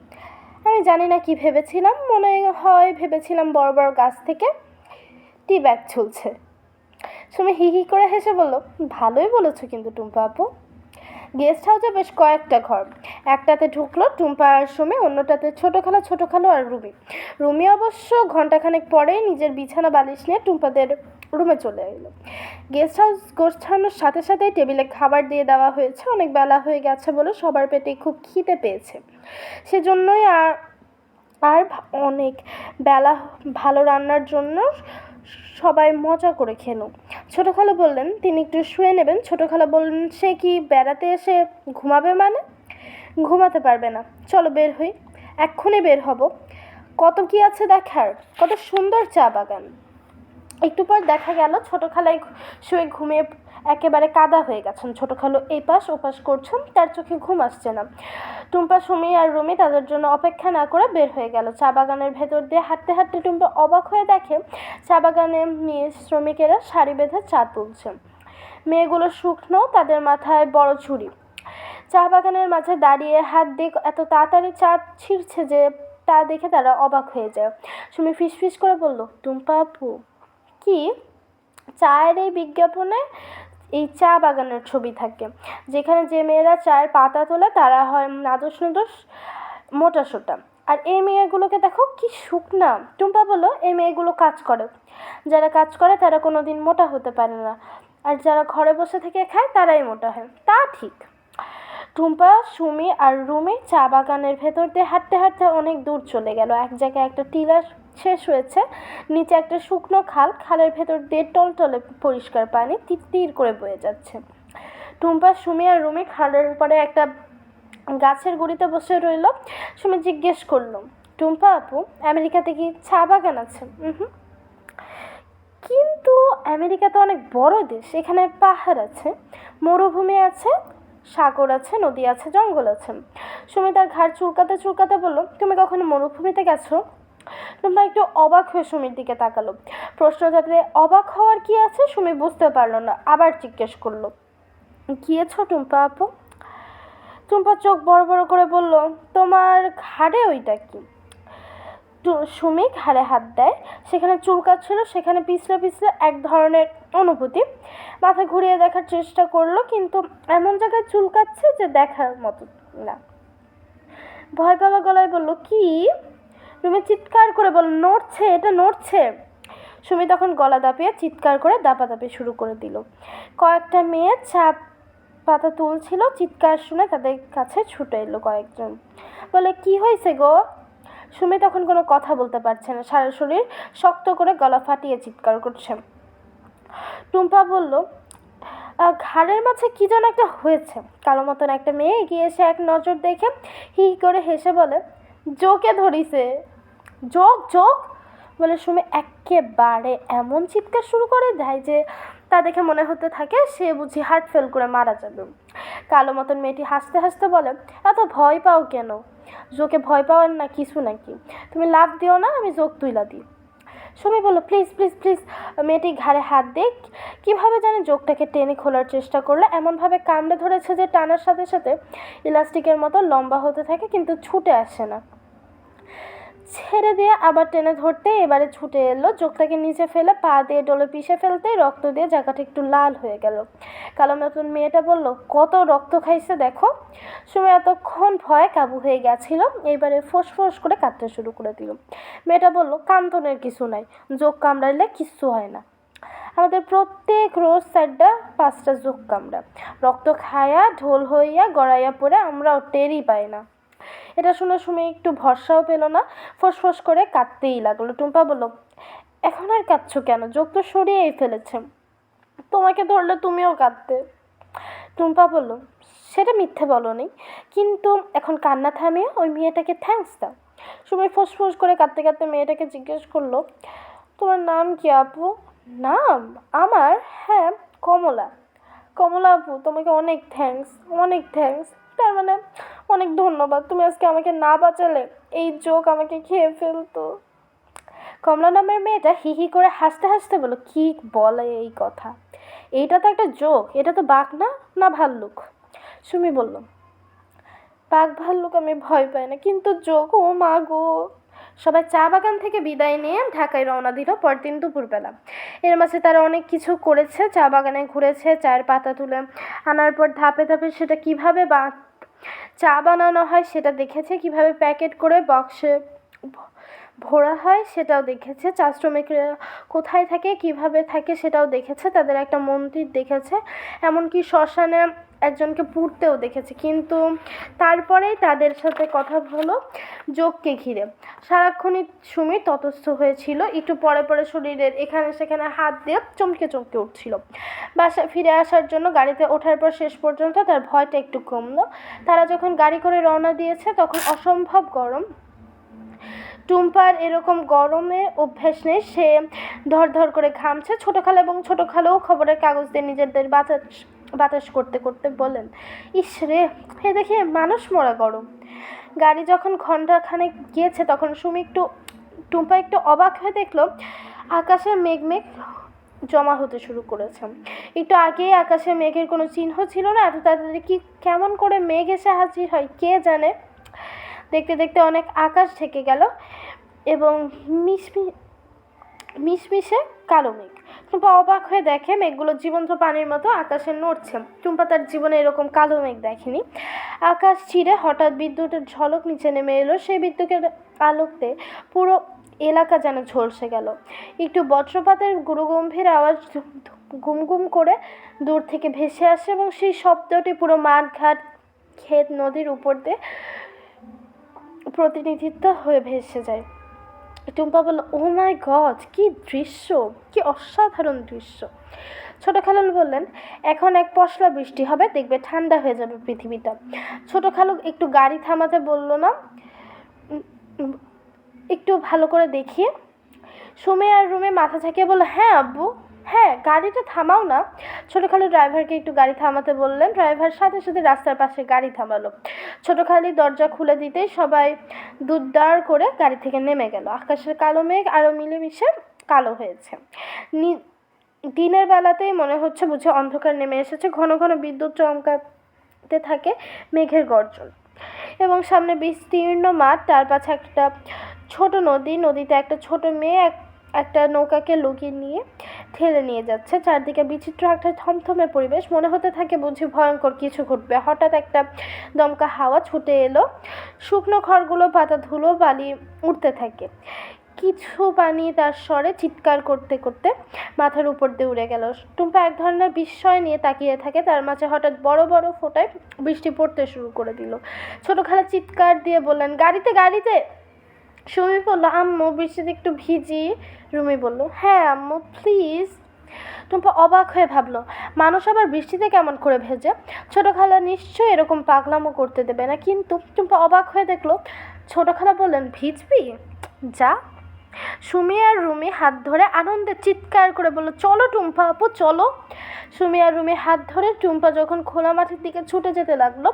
আমি জানি না কি ভেবেছিলাম, মনে হয় ভেবেছিলাম বড় বড় গাছ থেকে টি ব্যাগ ঝুলছে। সুমি হি হি করে হেসে বলল, ভালোই বলেছো কিন্তু টুম্পা আপু। গেস্ট হাউসে বেশ কয়েকটা ঘর। একটাতে ঢুকলো টুম্পা আর সুমি, অন্যটাতে ছোটো খালো আর রুমি। রুমি অবশ্য ঘন্টাখানেক পরেই নিজের বিছানা বালিশ নিয়ে টুম্পাদের রুমে চলে এলো। গেস্ট হাউস গোছানোর সাথে সাথেই টেবিলে খাবার দিয়ে দেওয়া হয়েছে। অনেক বেলা হয়ে গেছে বলে সবার পেটে খুব খিদে পেয়েছে, সেজন্যই আর অনেক বেলা ভালো রান্নার জন্য সবাই মজা করে খেলো। ছোটো খালু বললেন তিনি একটু শুয়ে নেবেন। ছোটো খালা বললেন সে কি বেড়াতে এসে ঘুমাবে? মানে ঘুমাতে পারবে না, চলো বের হই। এক্ষুনি বের হব। কত কি আছে দেখার, কত সুন্দর চা বাগান। একটু পর দেখা গেল ছোটো খালাই শুয়ে ঘুমিয়ে একেবারে কাদা হয়ে গেছেন। ছোটো খালু এপাশ ওপাশ করছেন, তার চোখে ঘুম আসছে না। টুম্পা, সুমি আর রুমি তাদের জন্য অপেক্ষা না করে বের হয়ে গেল। চা বাগানের ভেতর দিয়ে হাঁটতে হাঁটতে টুম্পা অবাক হয়ে দেখে চা বাগানে মেয়ে শ্রমিকেরা সারি বেঁধে চা তুলছে। মেয়েগুলো শুকনো, তাদের মাথায় বড় ঝুড়ি। চা বাগানের মাঝে দাঁড়িয়ে হাত দিয়ে এত তাড়াতাড়ি চা ছিঁড়ছে যে তা দেখে তারা অবাক হয়ে যায়। সুমি ফিসফিস করে বলল, টুম্পা আপু। কি? চায়ের এই বিজ্ঞাপনে এই চা বাগানের ছবি থাকে, যেখানে যে মেয়েরা চায়ের পাতা তোলে তারা হয় নাদোষ নুদোষ মোটা সোটা, আর এই মেয়েগুলোকে দেখো কি শুকনা। টুম্পা বলল, এই মেয়েগুলো কাজ করে, যারা কাজ করে তারা কোনো দিন মোটা হতে পারে না, আর যারা ঘরে বসে থেকে খায় তারাই মোটা হয়। তা ঠিক। টুম্পা, সুমি আর রুমি চা বাগানের ভেতর দিয়ে হাঁটতে হাঁটতে অনেক দূর চলে গেল। এক জায়গায় একটা টিলার শেষ হয়েছে, নিচে একটা শুকনো খাল, খালের ভেতর দিয়ে টলটলে পরিষ্কার পানি তীর তীর করে বয়ে যাচ্ছে। টুম্পা, সুমি আর রুমি খালের উপরে একটা গাছের গুঁড়িতে বসে রইল। সুমি জিজ্ঞেস করলো, টুম্পা আপু, আমেরিকাতে কি চা বাগান আছে? হুম। কিন্তু আমেরিকা তো অনেক বড় দেশ, এখানে পাহাড় আছে, মরুভূমি আছে, সাগর আছে, নদী আছে, জঙ্গল আছে। সুমি তার ঘাড় চুলকাতে চুলকাতে বলল, তুমি কখনো মরুভূমিতে গেছো? টুম্পা একটু অবাক হয়ে সুমির দিকে তাকালো। প্রশ্নটাতে অবাক হওয়ার কি আছে সুমি বুঝতে পারলো না, আবার জিজ্ঞেস করলো, গিয়েছো টুম্পা আপু? টুম্পা চোখ বড় বড় করে বলল, তোমার ঘাড়ে ওইটা কি? সুমি ঘাড়ে হাত দেয়, সেখানে চুলকাচ্ছিল, সেখানে পিছলে পিছলে এক ধরনের অনুভূতি। মাথা ঘুরিয়ে দেখার চেষ্টা করলো, কিন্তু এমন জায়গায় চুলকাচ্ছে যে দেখার মতো না। ভয় পাওয়া গলায় বলল, কি? সুমি চিৎকার করে বলল, নড়ছে, এটা নড়ছে। সুমি তখন গলা দাপিয়ে চিৎকার করে দাপাদাপি শুরু করে দিল। কয়েকটা মেয়ে চা পাতা তুলছিল, চিৎকার শুনে তাদের কাছে ছুটে এলো কয়েকজন, বলে, কি হয়েছে গো? সুমি তখন কোনো কথা বলতে পারছে না, সারা শরীর শক্ত করে গলা ফাটিয়ে চিৎকার করছে। টুম্পা বলল, ঘাড়ের মাঝে কি যেন একটা হয়েছে। কালো মতন একটা মেয়ে এগিয়ে এসে এক নজর দেখে হি করে হেসে বলে, জোকে ধরিছে। জোক জোক বলে সুমি একেবারে এমন চিৎকার শুরু করে দেয় যে তা দেখে মনে হতে থাকে সে বুঝি হার্ট ফেল করে মারা যাবে। কালো মতন মেয়েটি হাসতে হাসতে বলে, এত ভয় পাও কেন? জোকে ভয় পাওয়ার না কিছু নাকি? তুমি লাভ দিও না, আমি জোক তুইলা দিই। সুমি বলল, প্লিজ প্লিজ প্লিজ। মেয়েটি ঘাড়ে হাত দিয়ে কীভাবে জানে জোকটাকে টেনে খোলার চেষ্টা করলে এমনভাবে কামড়ে ধরেছে যে টানার সাথে সাথে ইলাস্টিকের মতো লম্বা হতে থাকে, কিন্তু ছুটে আসে না। ছেড়ে দিয়ে আবার টেনে ধরতে এবারে ছুটে এলো, জোকটাকে নিচে ফেলে পা দিয়ে ডলে পিষে ফেলতেই রক্ত দিয়ে জায়গাটা একটু লাল হয়ে গেল। কালো নতুন মেয়েটা বলল, কত রক্ত খাইছে দেখো। সুমি এতক্ষণ ভয়ে কাবু হয়ে গেছিল, এইবারে ফোঁস করে কাঁদতে শুরু করে দিল। মেয়েটা বলল, কান্তনের কিছু নাই, জোক কামড়াইলে কিচ্ছু হয় না। আমাদের প্রত্যেক রোজ 4-5টা জোক কামড়া, রক্ত খায়া ঢোল হইয়া গড়াইয়া পড়ে আমরাও টেরই পাই না। এটা শুনে সুমি একটু ভরসাও পেল না, ফোঁস করে কাঁদতেই লাগলো। টুম্পা বলল, এখন আর কাঁদছো কেন? জোক তো সরিয়েই ফেলেছে, তোমাকে ধরলে তুমিও কাঁদতে। টুম্পা বলল, সেটা মিথ্যে বলোনি, কিন্তু এখন কান্না থামিয়ে ওই মেয়েটাকে থ্যাঙ্কস দাও। সুমি ফোঁস করে কাঁদতে কাঁদতে মেয়েটাকে জিজ্ঞেস করলো, তোমার নাম কি আপু? নাম আমার? হ্যাঁ, কমলা। কমলা আপু, তোমাকে অনেক থ্যাঙ্কস, অনেক থ্যাঙ্কস। তার মানে অনেক ধন্যবাদ, তুমি আজকে আমাকে না বাঁচালে এই জোক আমাকে খেয়ে ফেলতো। কমলা নামের মেয়েটা হি করে হাসতে হাসতে বলল, কি বলে এই কথা? এইটা তো একটা জোক, এটা তো বাঘ না, না ভাল্লুক। সুমি বলল, বাঘ ভাল্লুক আমি ভয় পাই না, কিন্তু জোক, ও মা গো। সবাই চা বাগান থেকে বিদায় নিয়ে ঢাকায় রওনা দিল পরদিন দুপুরবেলা। এর মাঝে তারা অনেক কিছু করেছে, চা বাগানে ঘুরেছে, চায়ের পাতা তুলে আনার পর ধাপে ধাপে সেটা কিভাবে চা বানানো হয় সেটা দেখেছে, কিভাবে প্যাকেট করে বক্সে ভরা হয় সেটাও দেখেছে, চা শ্রমিকরা কোথায় থাকে, কিভাবে থাকে সেটাও দেখেছে, তাদের একটা মন্দির দেখেছে, এমনকি শ্মশানে একজনকে পুড়তেও দেখেছে। কিন্তু তারপরেই তাদের সাথে কথা হলো জোককে ঘিরে। সারাক্ষণই সুমি তটস্থ হয়েছিল, একটু পরে পরে শরীরের এখানে সেখানে হাত দিয়ে চমকে উঠছিল। বাসায় ফিরে আসার জন্য গাড়িতে ওঠার পর শেষ পর্যন্ত তার ভয়টা একটু কমলো। তারা যখন গাড়ি করে রওনা দিয়েছে তখন অসম্ভব গরম। টুম্পার এরকম গরমে অভ্যাস নেই, সে ধর করে ঘামছে। ছোটো খালাও খবরের কাগজ দিয়ে নিজেদের বাতাস করতে করতে বলেন, ইস রে, এ দেখে মানুষ মরা গরম। গাড়ি যখন ঘন্টাখানেক গিয়েছে তখন টুম্পা একটু অবাক হয়ে দেখলো আকাশে মেঘ জমা হতে শুরু করেছে। একটু আগেই আকাশে মেঘের কোনো চিহ্ন ছিল না, এত তাড়াতাড়ি কেমন করে মেঘ এসে হাজির হয় কে জানে। দেখতে দেখতে অনেক আকাশ ঢেকে গেল এবং মিশমিশে কালো মেঘ। টুম্পা অবাক হয়ে দেখে মেঘগুলো জীবন্ত পানির মতো আকাশে নড়ছে। টুম্পা তার জীবনে এরকম কালো মেঘ দেখেনি। আকাশ ছিঁড়ে হঠাৎ বিদ্যুতের ঝলক নিচে নেমে এলো, সেই বিদ্যুতের আলোতে পুরো এলাকা যেন ঝলসে গেল। একটু বজ্রপাতের গুরুগম্ভীর আওয়াজ গুম করে দূর থেকে ভেসে আসে এবং সেই শব্দটি পুরো মাঠ ঘাট ক্ষেত নদীর উপর দিয়ে প্রতিনিধিত্ব হয়ে ভেসে যায়। টুম্পা বলল, ও মাই গড, কি দৃশ্য, কি অসাধারণ দৃশ্য। ছোট খালু বললেন, এখন এক পশলা বৃষ্টি হবে, দেখবে ঠান্ডা হয়ে যাবে পৃথিবীটা। ছোট খালু একটু গাড়ি থামাতে বলল না, একটু ভালো করে দেখিয়ে। সুমি আর রুমে মাথা ঝাঁকিয়ে বলল, হ্যাঁ আব্বু, হ্যাঁ, গাড়িটা থামাও না। ছোট খালু ড্রাইভারকে একটু গাড়ি থামাতে বললেন। ড্রাইভার সাথে সাথে রাস্তার পাশে গাড়ি থামালো। ছোট খালি দরজা খুলে দিতেই সবাই দুধদার করে গাড়ি থেকে নেমে গেল। আকাশের কালো মেঘ আরও মিলেমিশে কালো হয়েছে। দিনের বেলাতেই মনে হচ্ছে বুঝি অন্ধকার নেমে এসেছে। ঘন ঘন বিদ্যুৎ চমকাতে থাকে, মেঘের গর্জন, এবং সামনে বিস্তীর্ণ মাঠ, তার পাশে একটা ছোট নদী, নদীতে একটা ছোট মেয়ে একটা নৌকাকে লুকিয়ে নিয়ে ঠেলে নিয়ে যাচ্ছে। চারদিকে বিচিত্র একটা থমথমে পরিবেশ, মনে হতে থাকে বুঝি ভয়ঙ্কর কিছু ঘটবে। হঠাৎ একটা দমকা হাওয়া ছুটে এলো, শুকনো খড়গুলো, পাতা, ধুলো, বালি উঠতে থাকে। কিছু পানি তার স্বরে চিৎকার করতে করতে মাথার উপর দিয়ে উড়ে গেল। টুম্পা এক ধরনের বিস্ময় নিয়ে তাকিয়ে থাকে। তার মাঝে হঠাৎ বড় বড় ফোঁটায় বৃষ্টি পড়তে শুরু করে দিল। ছোট খালা চিৎকার দিয়ে বললেন, গাড়িতে, গাড়িতে। সুমি বলল, আম্মু, বৃষ্টিতে একটু ভিজি। রুমি বলল, হ্যাঁ আম্মু, প্লিজ। টুম্পা অবাক হয়ে ভাবলো, মানুষ আবার বৃষ্টিতে কেমন করে ভেজে? ছোট খালা নিশ্চয়ই এরকম পাগলামো করতে দেবে না। কিন্তু টুম্পা অবাক হয়ে দেখলো, ছোট খালা বললেন, ভিজবি, যা। সুমি আর রুমি হাত ধরে আনন্দে চিৎকার করে বলল, চলো টুম্পা আপু, চলো। সুমি আর রুমি হাত ধরে টুম্পা যখন খোলা মাঠের দিকে ছুটে যেতে লাগলো,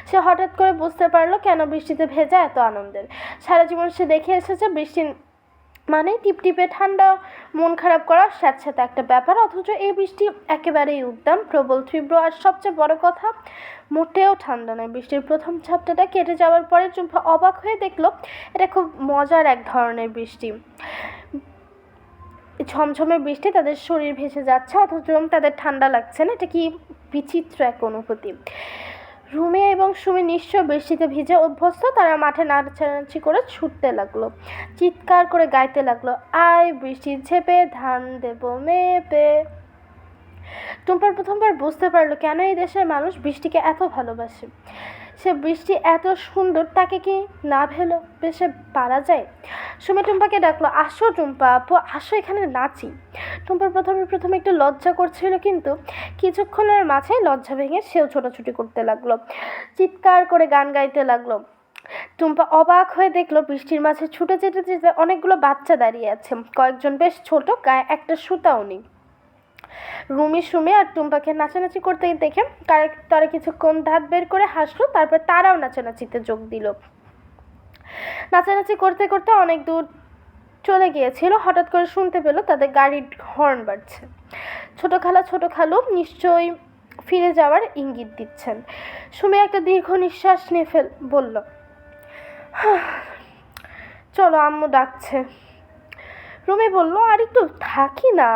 সে হঠাৎ করে বুঝতে পারলো কেন বৃষ্টিতে ভেজা এত আনন্দের। সারা জীবন সে দেখে এসেছে বৃষ্টি মানে টিপটিপে ঠান্ডা, মন খারাপ করা স্যাঁতস্যাঁতে একটা ব্যাপার, অথচ এই বৃষ্টি একেবারেই উদ্দাম, প্রবল, তীব্র, আর সবচেয়ে বড় কথা, মোটেও ঠান্ডা নয়। বৃষ্টির প্রথম ঝাপটাটা কেটে যাওয়ার পরে চুম্পা অবাক হয়ে দেখলো এটা খুব মজার এক ধরনের বৃষ্টি। ঝমঝমে বৃষ্টি, তাদের শরীর ভেসে যাচ্ছে, অথচ তাদের ঠান্ডা লাগছে না। এটা কি বিচিত্র এক অনুভূতি। রুমি এবং সুমি নিশ্চয় বৃষ্টিতে ভিজে অভ্যস্ত। তারা মাঠে নাচানাচি করে ছুটতে লাগলো, চিৎকার করে গাইতে লাগলো, আয় বৃষ্টি ঝেপে ধান দেব মেপে। টুম্পার প্রথমবার বুঝতে পারলো কেন এই দেশের মানুষ বৃষ্টিকে এত ভালোবাসে। সে বৃষ্টি এত সুন্দর, তাকে কি না ভালোবেসে পারা যায়? সুমি টুম্পাকে ডাকলো, আসো টুম্পা আপু, আসো, এখানে নাচি। টুম্পার প্রথমে একটু লজ্জা করছিল, কিন্তু কিছুক্ষণের মাঝেই লজ্জা ভেঙে সেও ছোটাছুটি করতে লাগলো, চিৎকার করে গান গাইতে লাগলো। টুম্পা অবাক হয়ে দেখলো বৃষ্টির মাঝে ছুটে যেতে যেতে অনেকগুলো বাচ্চা দাঁড়িয়ে আছে, কয়েকজন বেশ ছোট, গায়ে একটা সুতাও নেই। রুমি, সুমি আর টুম্পাকে নাচানাচি করতে দেখে তারা কিছুক্ষণ দাঁত বের করে হাসলো, তারপর তারাও নাচানাচিতে যোগ দিল। নাচানাচি করতে করতে অনেক দূর চলে গিয়েছিল। হঠাৎ করে শুনতে পেল তাদের গাড়ির হর্ন বাজছে। ছোট খালু নিশ্চয়ই ফিরে যাওয়ার ইঙ্গিত দিচ্ছেন। সুমি একটা দীর্ঘ নিঃশ্বাস নিয়ে বলল, চলো, আম্মু ডাকছে। রুমি বলল, আর একটু থাকি না,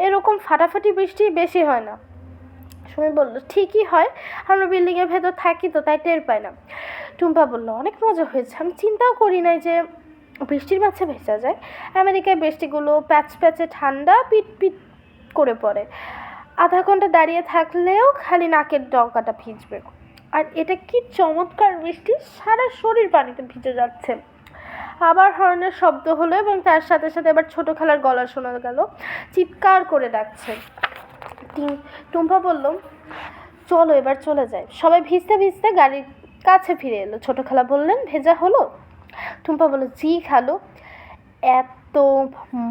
এরকম ফাটাফাটি বৃষ্টি বেশি হয় না। সুমি বলল, ঠিকই হয়, আমরা বিল্ডিংয়ের ভেতর থাকি তো, তাই টের পাই না। টুম্পা বলল, অনেক মজা হয়েছে, আমি চিন্তাও করি নাই যে বৃষ্টির মাঝে ভেজা যায়। আমেরিকায় বৃষ্টিগুলো প্যাচ প্যাচে ঠান্ডা, পিট পিট করে পড়ে, আধা ঘন্টা দাঁড়িয়ে থাকলেও খালি নাকের ডগাটা ভিজবে। আর এটা কি চমৎকার বৃষ্টি, সারা শরীর পানিতে ভিজে যাচ্ছে। আবার হর্নের শব্দ হলো, এবং তার সাথে সাথে আবার ছোট খালার গলা শোনা গেল, চিৎকার করে ডাকছে। টুম্পা বলল, চলো এবার চলে যায়। সবাই ভিজতে ভিজতে গাড়ির কাছে ফিরে এলো। ছোট খালা বললেন, ভেজা হলো? টুম্পা বলল, জি খালু, এত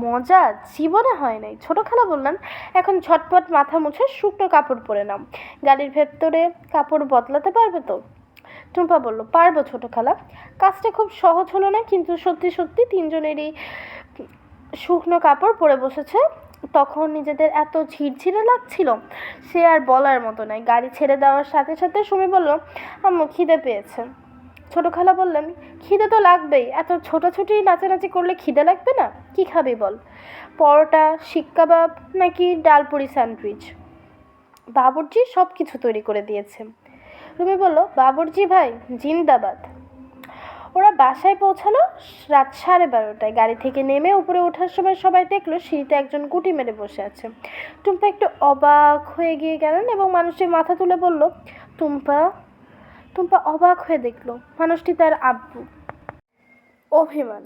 মজা জীবনে হয় নাই। ছোট খালা বললেন, এখন ঝটপট মাথা মুছে শুকনো কাপড় পরে নাও। গাড়ির ভেতরে কাপড় বদলাতে পারবে তো? টুম্পা বলল, পারবো ছোট খালা। কাজটা খুব সহজ হলো না, কিন্তু সত্যি সত্যি তিনজনেরই শুকনো কাপড় পরে বসেছে। তখন নিজেদের এত ঝিরঝিরে লাগছিল, সে আর বলার মতো নয়। গাড়ি ছেড়ে দেওয়ার সাথে সাথে সুমি বলল, আম্মু, খিদে পেয়েছে। ছোট খালা বললেন, খিদে তো লাগবেই, এত ছোটাছুটি নাচানাচি করলে খিদে লাগবে না? কি খাবি বল, পরোটা, শিক কাবাব, নাকি ডালপুরি স্যান্ডউইচ? বাবুর্চি সব কিছু তৈরি করে দিয়েছে। রুমি বলল, বাবুর্চি ভাই জিন্দাবাদ। ওরা বাসায় পৌঁছালো রাত 12:30টায়। গাড়ি থেকে নেমে উপরে ওঠার সময় সবাই দেখলো সিঁড়িতে একজন গুটি মেরে বসে আছে। টুম্পা একটু অবাক হয়ে গিয়ে গেলেন, এবং মানুষটি মাথা তুলে বলল, টুম্পা। টুম্পা অবাক হয়ে দেখলো মানুষটি তার আব্বু, অভিমান।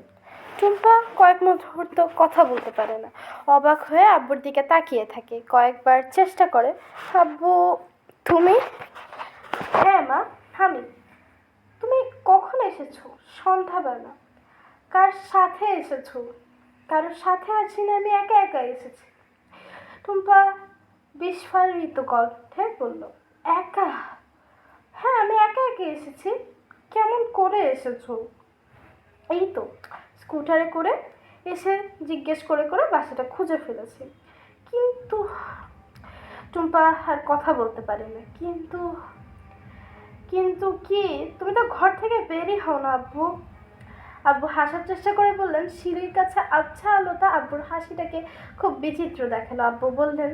টুম্পা কয়েক মুহূর্ত কথা বলতে পারে না, অবাক হয়ে আব্বুর দিকে তাকিয়ে থাকে, কয়েকবার চেষ্টা করে। আব্বু, তুমি? হ্যাঁ মা, আমি। তুমি কখন এসেছো? সন্ধ্যাবেলা। কার সাথে এসেছো? কারোর সাথে আছি না, আমি একা একা এসেছি। টুম্পা বিস্ফারিত কণ্ঠে বলল, একা? হ্যাঁ, আমি একা একা এসেছি। কেমন করে এসেছো? এই তো স্কুটারে করে এসে জিজ্ঞেস করে করে বাসাটা খুঁজে ফেলেছি। কিন্তু টুম্পা আর কথা বলতে পারে না। কিন্তু কিন্তু কি? তুমি তো ঘর থেকে বেরই হও না আব্বু। আব্বু হাসার চেষ্টা করে বললেন। সিঁড়ির কাছে আবছা আলোটা আব্বুর হাসিটাকে খুব বিচিত্র দেখালো। আব্বু বললেন,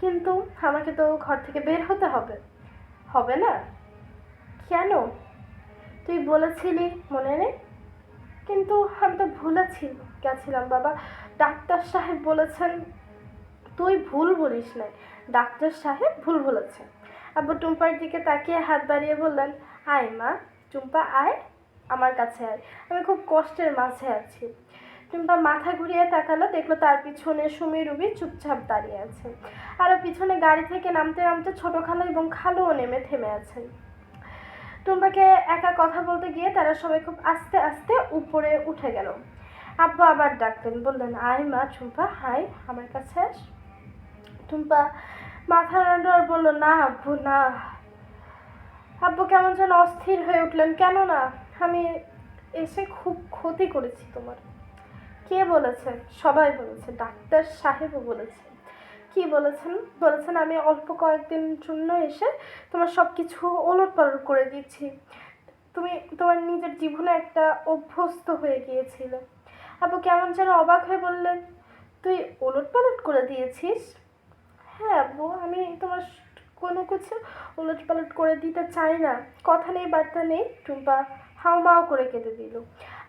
কিন্তু আমাকে তো ঘর থেকে বের হতে হবে। হবে না? কেন? তুই বলেছিলি, মনে নেই? কিন্তু আমি তো ভুলেছি গেছিলাম বাবা। ডাক্তার সাহেব বলেছেন। তুই ভুল বলিস নাই, ডাক্তার সাহেব ভুল বলেছে। আব্বু টুম্পার দিকে তাকিয়ে হাত বাড়িয়ে বললেন, আয় মা, টুম্পা আয়, আমার কাছে আয়, আমি খুব কষ্টের মাঝে আছি। টুম্পা মাথা ঘুরিয়ে তাকালো, দেখলো তার পিছনে সুমি রুবি চুপচাপ দাঁড়িয়ে আছে। আরও পিছনে গাড়ি থেকে নামতে নামতে ছোট খালা এবং খালুও নেমে থেমে আছেন। টুম্পাকে একা কথা বলতে গিয়ে তারা সবাই খুব আস্তে আস্তে উপরে উঠে গেল। আব্বু আবার ডাকলেন, বললেন, আয় মা টুম্পা, আয় আমার কাছে আস। টুম্পা মাথা নাড়ল আর বলল, না আব্বু না। আব্বু কেমন যেন অস্থির হয়ে উঠলেন। কেন না? আমি এসে খুব ক্ষতি করেছি তোমার। কে বলেছে? সবাই বলেছে, ডাক্তার সাহেবও বলেছে। কি বলেছেন? বলেছেন আমি অল্প কয়েকদিন জন্য এসে তোমার সব কিছু ওলটপালট করে দিচ্ছি। তুমি তোমার নিজের জীবনে একটা অভ্যস্ত হয়ে গিয়েছিলে। আব্বু কেমন যেন অবাক হয়ে বললেন, তুই ওলটপালট করে দিয়েছিস? হ্যাঁ আব্বু, আমি তোমার কোনো কিছু উলটপালট করে দিতে চাই না। কথা নেই বার্তা নেই। টুম্পা হাউমাউ করে কেঁদে দিল।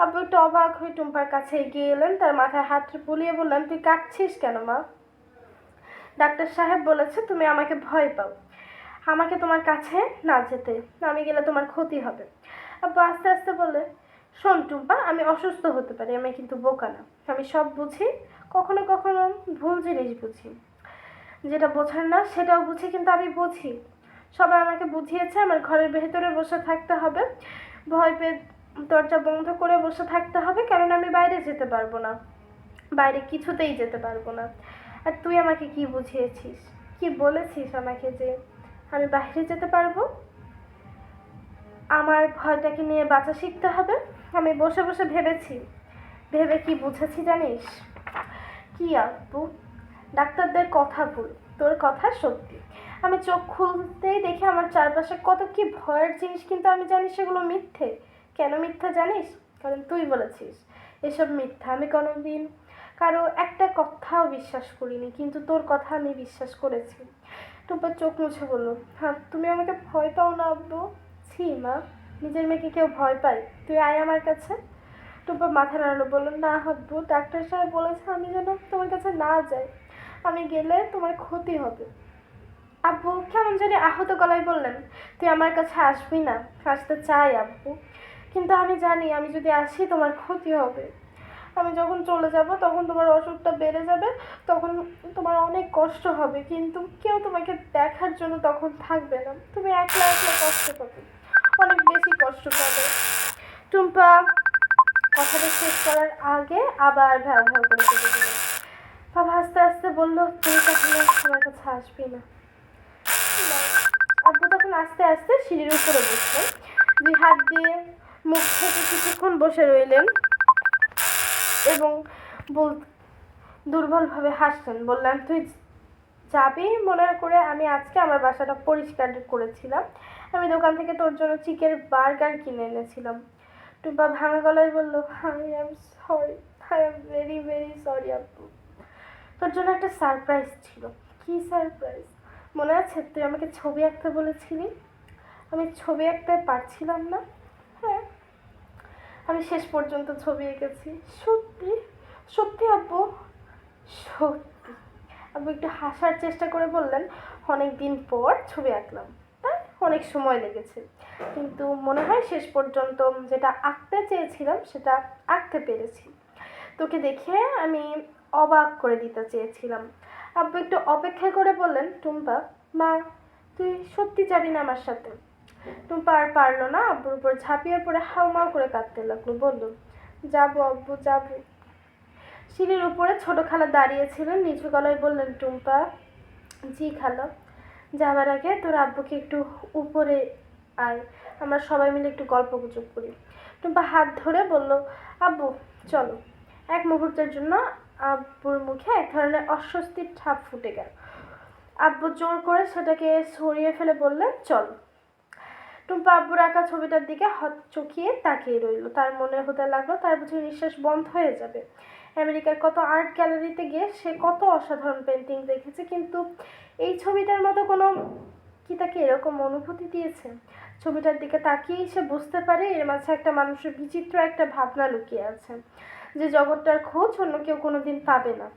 আব্বু একটু অবাক হয়ে টুম্পার কাছে এগিয়ে এলেন, তার মাথায় হাত বুলিয়ে বললেন, তুই কাঁদছিস কেন মা? ডাক্তার সাহেব বলেছে তুমি আমাকে ভয় পাও, আমাকে তোমার কাছে না যেতে, আমি গেলে তোমার ক্ষতি হবে। আব্বু আস্তে আস্তে বলে, শোন টুম্পা, আমি অসুস্থ হতে পারি, আমি কিন্তু বোকা না, আমি সব বুঝি, কখনো কখনো ভুল জিনিস বুঝি, যেটা বোঝার না সেটাও বুঝি, কিন্তু আমি বুঝি। সবাই আমাকে বুঝিয়েছে আমার ঘরের ভেতরে বসে থাকতে হবে, ভয় পেয়ে দরজা বন্ধ করে বসে থাকতে হবে, কারণ আমি বাইরে যেতে পারবো না, বাইরে কিছুতেই যেতে পারবো না। আর তুই আমাকে কি বুঝিয়েছিস, কি বলেছিস আমাকে যে আমি বাইরে যেতে পারবো, আমার ভয়টাকে নিয়ে বাঁচা শিখতে হবে। আমি বসে বসে ভেবেছি, ভেবে কি বুঝেছি জানিস? কি আব্বু? ডাক্তারদের কথা ভুল, তোর কথা সত্যি। আমি চোখ খুলতেই দেখি আমার চারপাশে কত কি ভয়ের জিনিস, কিন্তু আমি জানি সেগুলো মিথ্যে। কেন মিথ্যা জানিস? কারণ তুই বলেছিস এসব মিথ্যা। আমি কোনোদিন কারো একটা কথাও বিশ্বাস করিনি, কিন্তু তোর কথা আমি বিশ্বাস করেছি। টুম্পা চোখ মুছে বলল, হ্যাঁ তুমি আমাকে ভয় পাও না আব্বু? ছি মা, নিজের মেয়েকে কেউ ভয় পায়? তুই আয় আমার কাছে। টুম্পা মাথা নাড়ালো, বলল, না আব্বু, ডাক্তার সাহেব বলেছে আমি যেন তোমার কাছে না যাই, আমি গেলে তোমার ক্ষতি হবে। আব্বু কেমন জানি আহত গলায় বললেন, তুই আমার কাছে আসবি না? আসতে চাই আব্বু, কিন্তু আমি জানি আমি যদি আসি তোমার ক্ষতি হবে। আমি যখন চলে যাব তখন তোমার অসুখটা বেড়ে যাবে, তখন তোমার অনেক কষ্ট হবে, কিন্তু কেউ তোমাকে দেখার জন্য তখন থাকবে না, তুমি একলা একলা কষ্ট পাবে, অনেক বেশি কষ্ট পাবে। টুম্পা কথাটা শেষ করার আগে আবার ভ্যাও ভ্যাও করে কেঁদে দিল। বাবা আস্তে আস্তে বলল, তুই তাহলে আমার কাছে আসবি না? আব্বু তখন আস্তে আস্তে সিঁড়ির উপরে বসলেন, দুই হাত দিয়ে মুখ থেকে কিছুক্ষণ বসে রইলেন এবং দুর্বলভাবে হাসলেন। বললেন, তুই যাবি মনে করে আমি আজকে আমার বাসাটা পরিষ্কার করেছিলাম, আমি দোকান থেকে তোর জন্য চিকেন বার্গার কিনে এনেছিলাম। টুম্পা ভাঙা গলায় বলল, I am sorry, I am very very sorry আব্বু। তোর জন্য একটা সারপ্রাইজ ছিল। কি সারপ্রাইজ? মনে আছে তুই আমাকে ছবি আঁকতে বলেছিলি, আমি ছবি আঁকতে পারছিলাম না। হ্যাঁ, আমি শেষ পর্যন্ত ছবি এঁকেছি। সত্যি? সত্যি আব্বু? সত্যি। আব্বু একটু হাসার চেষ্টা করে বললেন, অনেক দিন পর ছবি আঁকলাম, তাই অনেক সময় লেগেছে, কিন্তু মনে হয় শেষ পর্যন্ত যেটা আঁকতে চেয়েছিলাম সেটা আঁকতে পেরেছি। তোকে দেখে আমি অবাক করে দিতে চেয়েছিলাম। আব্বু একটু অপেক্ষা করে বললেন, টুম্পা, মা, তুই সত্যি যাবি না আমার সাথে? টুম্পা আর পারলো না, আব্বুর উপর ঝাঁপিয়ে পড়ে হাউমাউ করে কাঁদতে লাগলো। বলল, যাবো আব্বু, যাবো। সিঁড়ির উপরে ছোট খালা দাঁড়িয়েছিলেন, নিচু গলায় বললেন, টুম্পা। জি খালা। যাবার আগে তোর আব্বুকে একটু উপরে আয়, আমরা সবাই মিলে একটু গল্প গুজব করি। টুম্পা হাত ধরে বলল, আব্বু চলো। এক মুহূর্তের জন্য আব্বুর মুখে এক ধরনের অস্বস্তির ছাপ ফুটে গেল। আব্বু জোর করে সেটাকে সরিয়ে ফেলে বললেন, চলো। টুম্পা আব্বুর আঁকা ছবিটার দিকে হকচকিয়ে তাকিয়ে রইল। তার মনে হতে লাগলো তার বুঝি নিঃশ্বাস বন্ধ হয়ে যাবে। আমেরিকার কত আর্ট গ্যালারিতে গিয়ে সে কত অসাধারণ পেন্টিং দেখেছে, কিন্তু এই ছবিটার মতো কোনো কি তাকে এরকম অনুভূতি দিয়েছে? ছবিটার দিকে তাকিয়েই সে বুঝতে পারে এর মাঝে একটা মানুষের বিচিত্র একটা ভাবনা লুকিয়ে আছে, যে জগৎটার খোঁজ অন্য কেউ কোনোদিন পাবে না।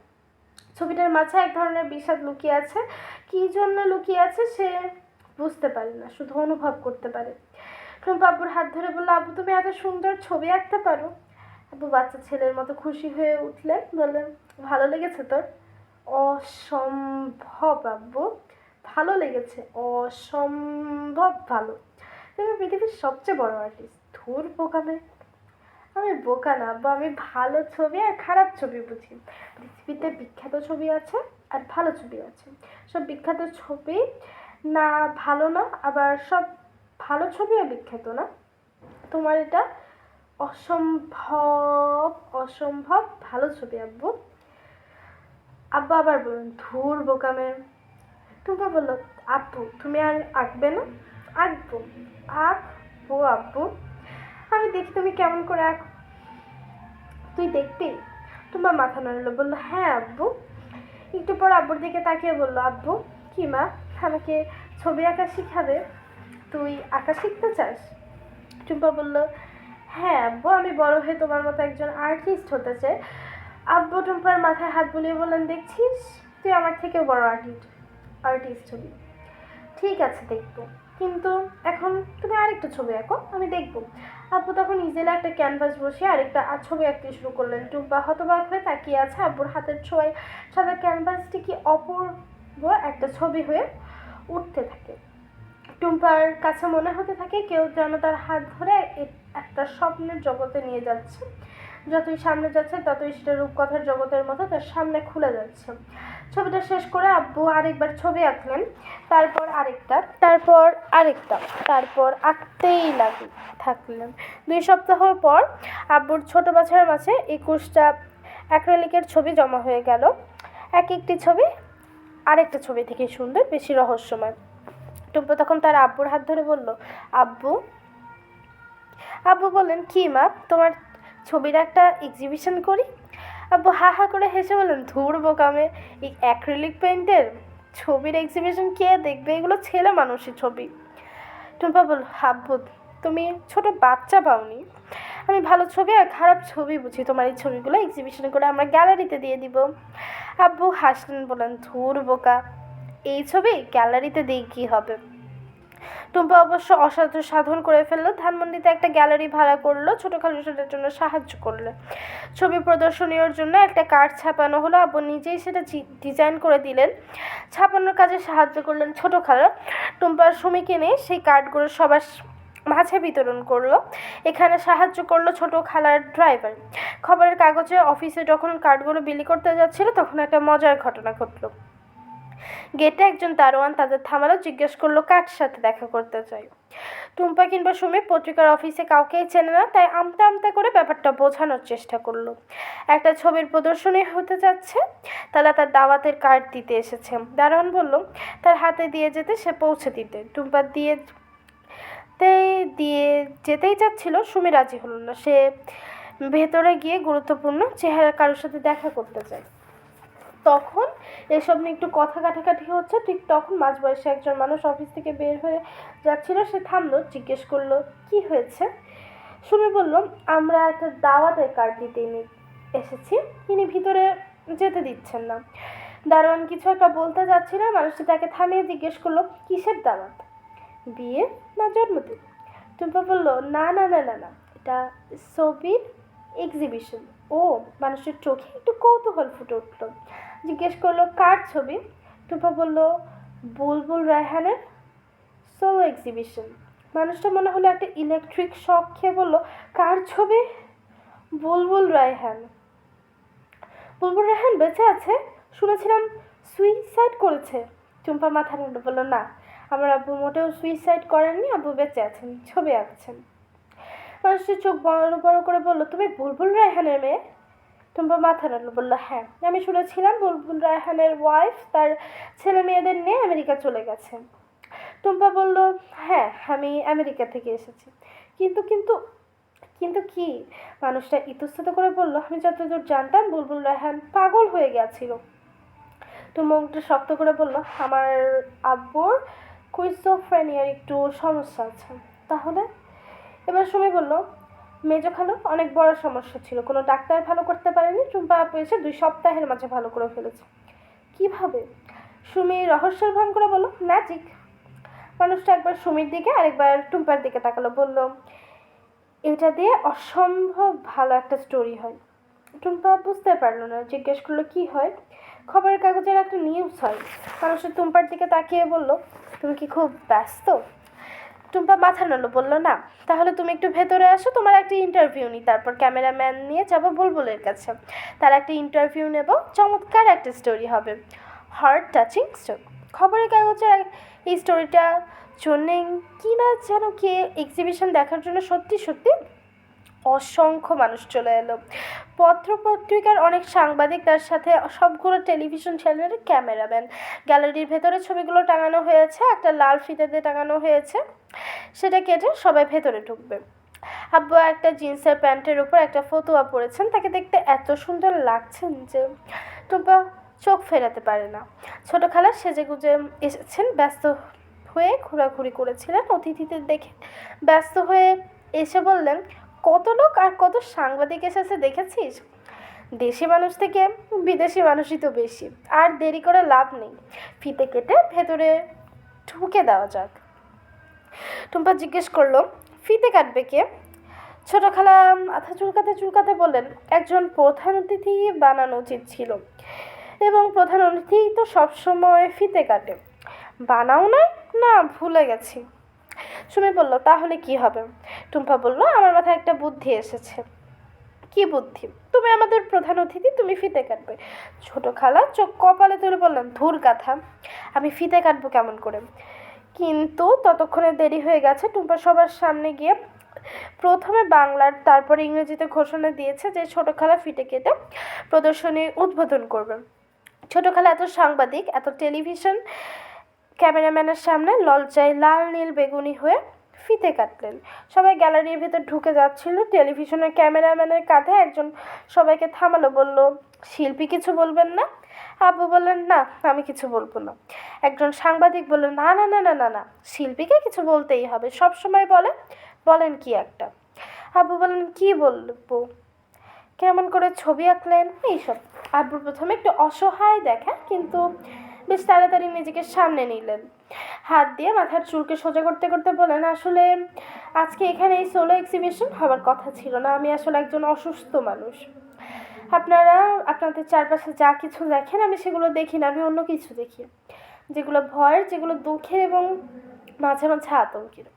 ছবিটার মাঝে এক ধরনের বিষাদ লুকিয়ে আছে। কী জন্য লুকিয়ে আছে সে বুঝতে পারে না, শুধু অনুভব করতে পারে। টুম্পা আব্বুর হাত ধরে বলল, আব্বু তুমি এত সুন্দর ছবি আঁকতে পারো? আব্বু বাচ্চা ছেলের মতো খুশি হয়ে উঠলেন, বললেন, ভালো লেগেছে তোর? অসম্ভব আব্বু, ভালো লেগেছে, অসম্ভব ভালো। তুমি পৃথিবীর সবচেয়ে বড় আর্টিস্ট। ধুর বোকামে। আমি বোকা না আব্বু, আমি ভালো ছবি আর খারাপ ছবি বুঝি। পৃথিবীতে বিখ্যাত ছবি আছে আর ভালো ছবি আছে। সব বিখ্যাত ছবি না ভালো না, আবার সব ভালো ছবিও বিখ্যাত না। তোমার এটা অসম্ভব অসম্ভব ভালো ছবি আব্বু। আব্বু আবার বললেন, ধুর বোকামে। টুম্পা বলল, আব্বু তুমি আর আঁকবে না? আঁকবো, আঁকবো আব্বু, আমি দেখি তুমি কেমন করে আঁকো। তুই দেখবি? টুম্পা মাথা নাড়ল, বলল, হ্যাঁ আব্বু। একটু পর আব্বুর দিকে তাকিয়ে বলল, আব্বু কি মা, আমাকে ছবি আঁকা শিখাবে? তুই আঁকা শিখতে চাস? টুম্পা বলল, হ্যাঁ আব্বু, আমি বড় হয়ে তোমার মতো একজন আর্টিস্ট হতে চাই। আব্বু টুম্পার মাথায় হাত বুলিয়ে বললেন, দেখছিস, তুই আমার থেকেও বড় আর্টিস্ট হবি। ঠিক আছে দেখবো, কিন্তু এখন তুমি আরেকটা ছবি আঁকো, আমি দেখবো। আব্বু তখন ইজেলা একটা ক্যানভাস বসিয়ে আরেকটা ছবি আঁকতে শুরু করলেন। টুম্পা হতবাক হয়ে তাকিয়ে আছে। আব্বুর হাতের ছোঁয়ায় সাদা ক্যানভাসটি কি অপূর্ব একটা ছবি হয়ে উঠতে থাকে। টুম্পার কাছে মনে হতে থাকে কেউ যেন তার হাত ধরে একটা স্বপ্নের জগতে নিয়ে যাচ্ছে। যতই সামনে যাচ্ছে ততই সেটা রূপকথার জগতের মতো তার সামনে খুলে যাচ্ছে। ছবিটা শেষ করে আব্বু আরেকবার ছবি আঁকলেন, তারপর আরেকটা, তারপর আরেকটা, তারপর আঁকতেই থাকলেন। 2 সপ্তাহ পর আব্বুর ছোট বাছার মাঝে 21টা অ্যাক্রিলিকের ছবি জমা হয়ে গেল। এক একটি ছবি আরেকটা ছবি থেকে সুন্দর, বেশি রহস্যময়। টুম্পা তখন তার আব্বুর হাত ধরে বলল, আব্বু। আব্বু বললেন, কি মা, তোমার ছবির একটা এক্সিবিশন করি? আব্বু হা হা করে হেসে বললেন, ধুর বোকামে, এই অ্যাক্রিলিক পেইন্টের ছবির এক্সিবিশন কে দেখবে? এগুলো ছেলে মানুষের ছবি। টুম্পা বলল, আব্বু তুমি ছোট বাচ্চা পাওনি? আমি ভালো ছবি আর খারাপ ছবি বুঝি। তোমার এই ছবিগুলো এক্সিবিশন করে আমরা গ্যালারিতে দিয়ে দিব। আব্বু হাসলেন, বললেন, ধুর বোকা, এই ছবি গ্যালারিতে দিয়ে কী হবে? টুম্পা অবশ্য অসাধ্য সাধন করে ফেললো। ধানমন্ডিতে একটা গ্যালারি ভাড়া করলো, ছোটো খালু সেটার জন্য সাহায্য করলো। ছবি প্রদর্শনীর জন্য একটা কার্ড ছাপানো হলো। আব্বু নিজেই সেটা ডিজাইন করে দিলেন। ছাপানোর কাজে সাহায্য করলেন ছোটো খালা। টুম্পার সুমি কিনে সেই কার্ডগুলো সবার মাঝে বিতরণ করলো। এখানে সাহায্য করলো ছোটো খালার ড্রাইভার। খবরের কাগজে অফিসে যখন কার্ডগুলো বিলি করতে যাচ্ছিল তখন একটা মজার ঘটনা ঘটলো। গেটে একজন দারোয়ান তাদের থামালো, জিজ্ঞেস করলো কার সাথে দেখা করতে চাই। টুম্পা কিংবা সুমি পত্রিকার অফিসে কাউকেই চেনে না, তাই আমতা আমতা করে ব্যাপারটা বোঝানোর চেষ্টা করলো। একটা ছবির প্রদর্শনী হতে যাচ্ছে, তারা তার দাওয়াতের কার্ড দিতে এসেছে। দারোয়ান বলল তার হাতে দিয়ে যেতে, সে পৌঁছে দিতে। টুম্পা দিয়ে যেতেই যাচ্ছিল, সুমি রাজি হলো না। সে ভেতরে গিয়ে গুরুত্বপূর্ণ চেহারা কারোর সাথে দেখা করতে চায়। তখন এসব নিয়ে একটু কথা কাটাকাটি হচ্ছে। ঠিক তখন মাঝবয়সী একজন মানুষ অফিস থেকে বের হয়ে যাচ্ছিল। সে থামলো, জিজ্ঞেস করলো, কি হয়েছে? সুমি বলল, আমরা একটা দাওয়াতের কার্ড দিতে এসেছি, তিনি ভিতরে যেতে দিচ্ছেন না। দারোয়ান কিছু একটা বলতে যাচ্ছিল, মানুষটি তাকে থামিয়ে জিজ্ঞেস করলো, কিসের দাওয়াত? বিয়ে না জন্মদিন? টুম্পা বলল, না না না না না, এটা ছবির এক্সিবিশন। ও, মানুষের চোখে একটু কৌতূহল ফুটে উঠল। জিজ্ঞেস করলো কার ছবি। টুম্পা বলল বুলবুল রায়হানের সোলো এক্সিবিশন। মানুষটা মনে হলো একটা ইলেকট্রিক শক খেয়ে বলল কার ছবি? বুলবুল রায়হান। বুলবুল রায়হান বেঁচে আছে? শুনেছিলাম সুইসাইড করেছে। টুম্পা মাথা নাড়ল, বলল না, আমার আব্বু মোটেও সুইসাইড করেননি, আব্বু বেঁচে আছেন, ছবি আঁকছেন। মানুষটি চোখ বড় বড় করে বলল তুমি বুলবুল রায়হানের মেয়ে? টুম্পা মাথা নাড়ল, বলল হ্যাঁ, আমি শুনেছিলাম বুলবুল রায়হানের ওয়াইফ তার ছেলে মেয়েদের নিয়ে আমেরিকা চলে গেছে। টুম্পা বলল হ্যাঁ, আমি আমেরিকা থেকে এসেছি। কিন্তু কিন্তু কিন্তু কি? মানুষটা ইতস্তত করে বলল আমি যতদূর জানতাম বুলবুল রায়হান পাগল হয়ে গেছিল। টুম্পা মুখটা শক্ত করে বলল আমার আব্বুর কুইজোফ্রেনিয়ার একটু সমস্যা আছে। তাহলে? এবার সুমি বলল মেজো খালুর অনেক বড় সমস্যা ছিল, কোনো ডাক্তার ভালো করতে পারেনি, টুম্পা আপু এসে 2 সপ্তাহের মাঝে ভালো করে ফেলেছে। কিভাবে? সুমি রহস্যের ভান করে বলল ম্যাজিক। মানুষটা একবার সুমির দিকে আরেকবার টুম্পার দিকে তাকালো, বলল এটা দিয়ে অসম্ভব ভালো একটা স্টোরি হয়। টুম্পা বুঝতে পারলো না, জিজ্ঞেস করলো কি হয়। খবরের কাগজের একটা নিউজ হয়। মানুষের টুম্পার দিকে তাকিয়ে বলল তুমি কি খুব ব্যস্ত? টুম্পা মাথা নাড়ল, বলল না। তাহলে তুমি একটু ভেতরে আসো, তোমার একটা ইন্টারভিউ নিই, তারপর ক্যামেরাম্যান নিয়ে যাবো বুলবুলের কাছে, তার একটা ইন্টারভিউ নেব, চমৎকার একটা স্টোরি হবে, হার্ট টাচিং স্টোরি। খবরের কাগজের এই স্টোরিটা জন্যে কি না যেন কে এক্সিবিশন দেখার জন্য সত্যি সত্যি অসংখ্য মানুষ চলে এলো। পত্রপত্রিকার অনেক সাংবাদিক, তার সাথে সবগুলো টেলিভিশন চ্যানেলের ক্যামেরাম্যান। গ্যালারির ভেতরে ছবিগুলো টাঙানো হয়েছে, একটা লাল ফিতে দিয়ে টাঙানো হয়েছে, সেটা কেটে সবাই ভেতরে ঢুকবে। আব্বু একটা জিন্সের প্যান্টের উপর একটা ফতুয়া পরেছেন, তাকে দেখতে এত সুন্দর লাগছেন যে টুম্পা চোখ ফেরাতে পারে না। ছোট খালা সেজেগুজে এসেছেন, ব্যস্ত হয়ে ঘোরাঘুরি করেছিলেন, অতিথিদের দেখে ব্যস্ত হয়ে এসে বললেন কত লোক আর কত সাংবাদিক এসেছে দেখেছিস? দেশি মানুষ থেকে বিদেশি মানুষই তো বেশি। আর দেরি করে লাভ নেই, ফিতে কেটে ভেতরে ঢুকে দেওয়া যাক। টুম্পা জিজ্ঞেস করলো ফিতে কাটবে কে? ছোট খালা মাথা চুলকাতে চুলকাতে বললেন একজন প্রধান অতিথি বানানো উচিত ছিল, এবং প্রধান অতিথি তো সবসময় ফিতে কাটে। বানাও নাই? না, ভুলে গেছি। সুমি বলল তাহলে কি হবে? টুম্পা বলল আমার মাথায় একটা বুদ্ধি এসেছে। কি বুদ্ধি? তুমি আমাদের প্রধান অতিথি, তুমি ফিতে কাটবে। ছোট খালা চোখ কপালে তুলে বললেন ধুর গাথা, আমি ফিতে কাটবো কেমন করে? কিন্তু ততক্ষণে দেরি হয়ে গেছে। টুম্পা সবার সামনে গিয়ে প্রথমে বাংলার তারপর ইংরেজিতে ঘোষণা দিয়েছে যে ছোট খালা ফিতে কেটে প্রদর্শনী উদ্বোধন করবে। ছোট খালা এত সাংবাদিক, এত টেলিভিশন ক্যামেরাম্যানের সামনে লজ্জায় লাল নীল বেগুনি হয়ে ফিতে কাটলেন। সবাই গ্যালারির ভেতর ঢুকে যাচ্ছিল। টেলিভিশনের ক্যামেরাম্যানের কাঁধে একজন সবাইকে থামালো, বলল শিল্পী কিছু বলবেন না? আব্বু বললেন না, আমি কিছু বলবো না। একজন সাংবাদিক বললেন না না না না না না, শিল্পীকে কিছু বলতেই হবে, সব সময় বলে। বলেন কি একটা? আব্বু বললেন কি বলবো? কেমন করে ছবি আঁকলেন এইসব। আব্বু প্রথমে একটু অসহায় দেখা, কিন্তু বেশ তাড়াতাড়ি নিজেকে সামনে নিলেন। হাত দিয়ে মাথার চুলকে সোজা করতে করতে বলেন আসলে আজকে এখানে এই সোলো এক্সিবিশন হওয়ার কথা ছিল না, আমি আসলে একজন অসুস্থ মানুষ। আপনারা আপনাদের চারপাশে যা কিছু দেখেন আমি সেগুলো দেখি না, আমি অন্য কিছু দেখি, যেগুলো ভয়ের, যেগুলো দুঃখের এবং মাঝে মাঝে আতঙ্কের।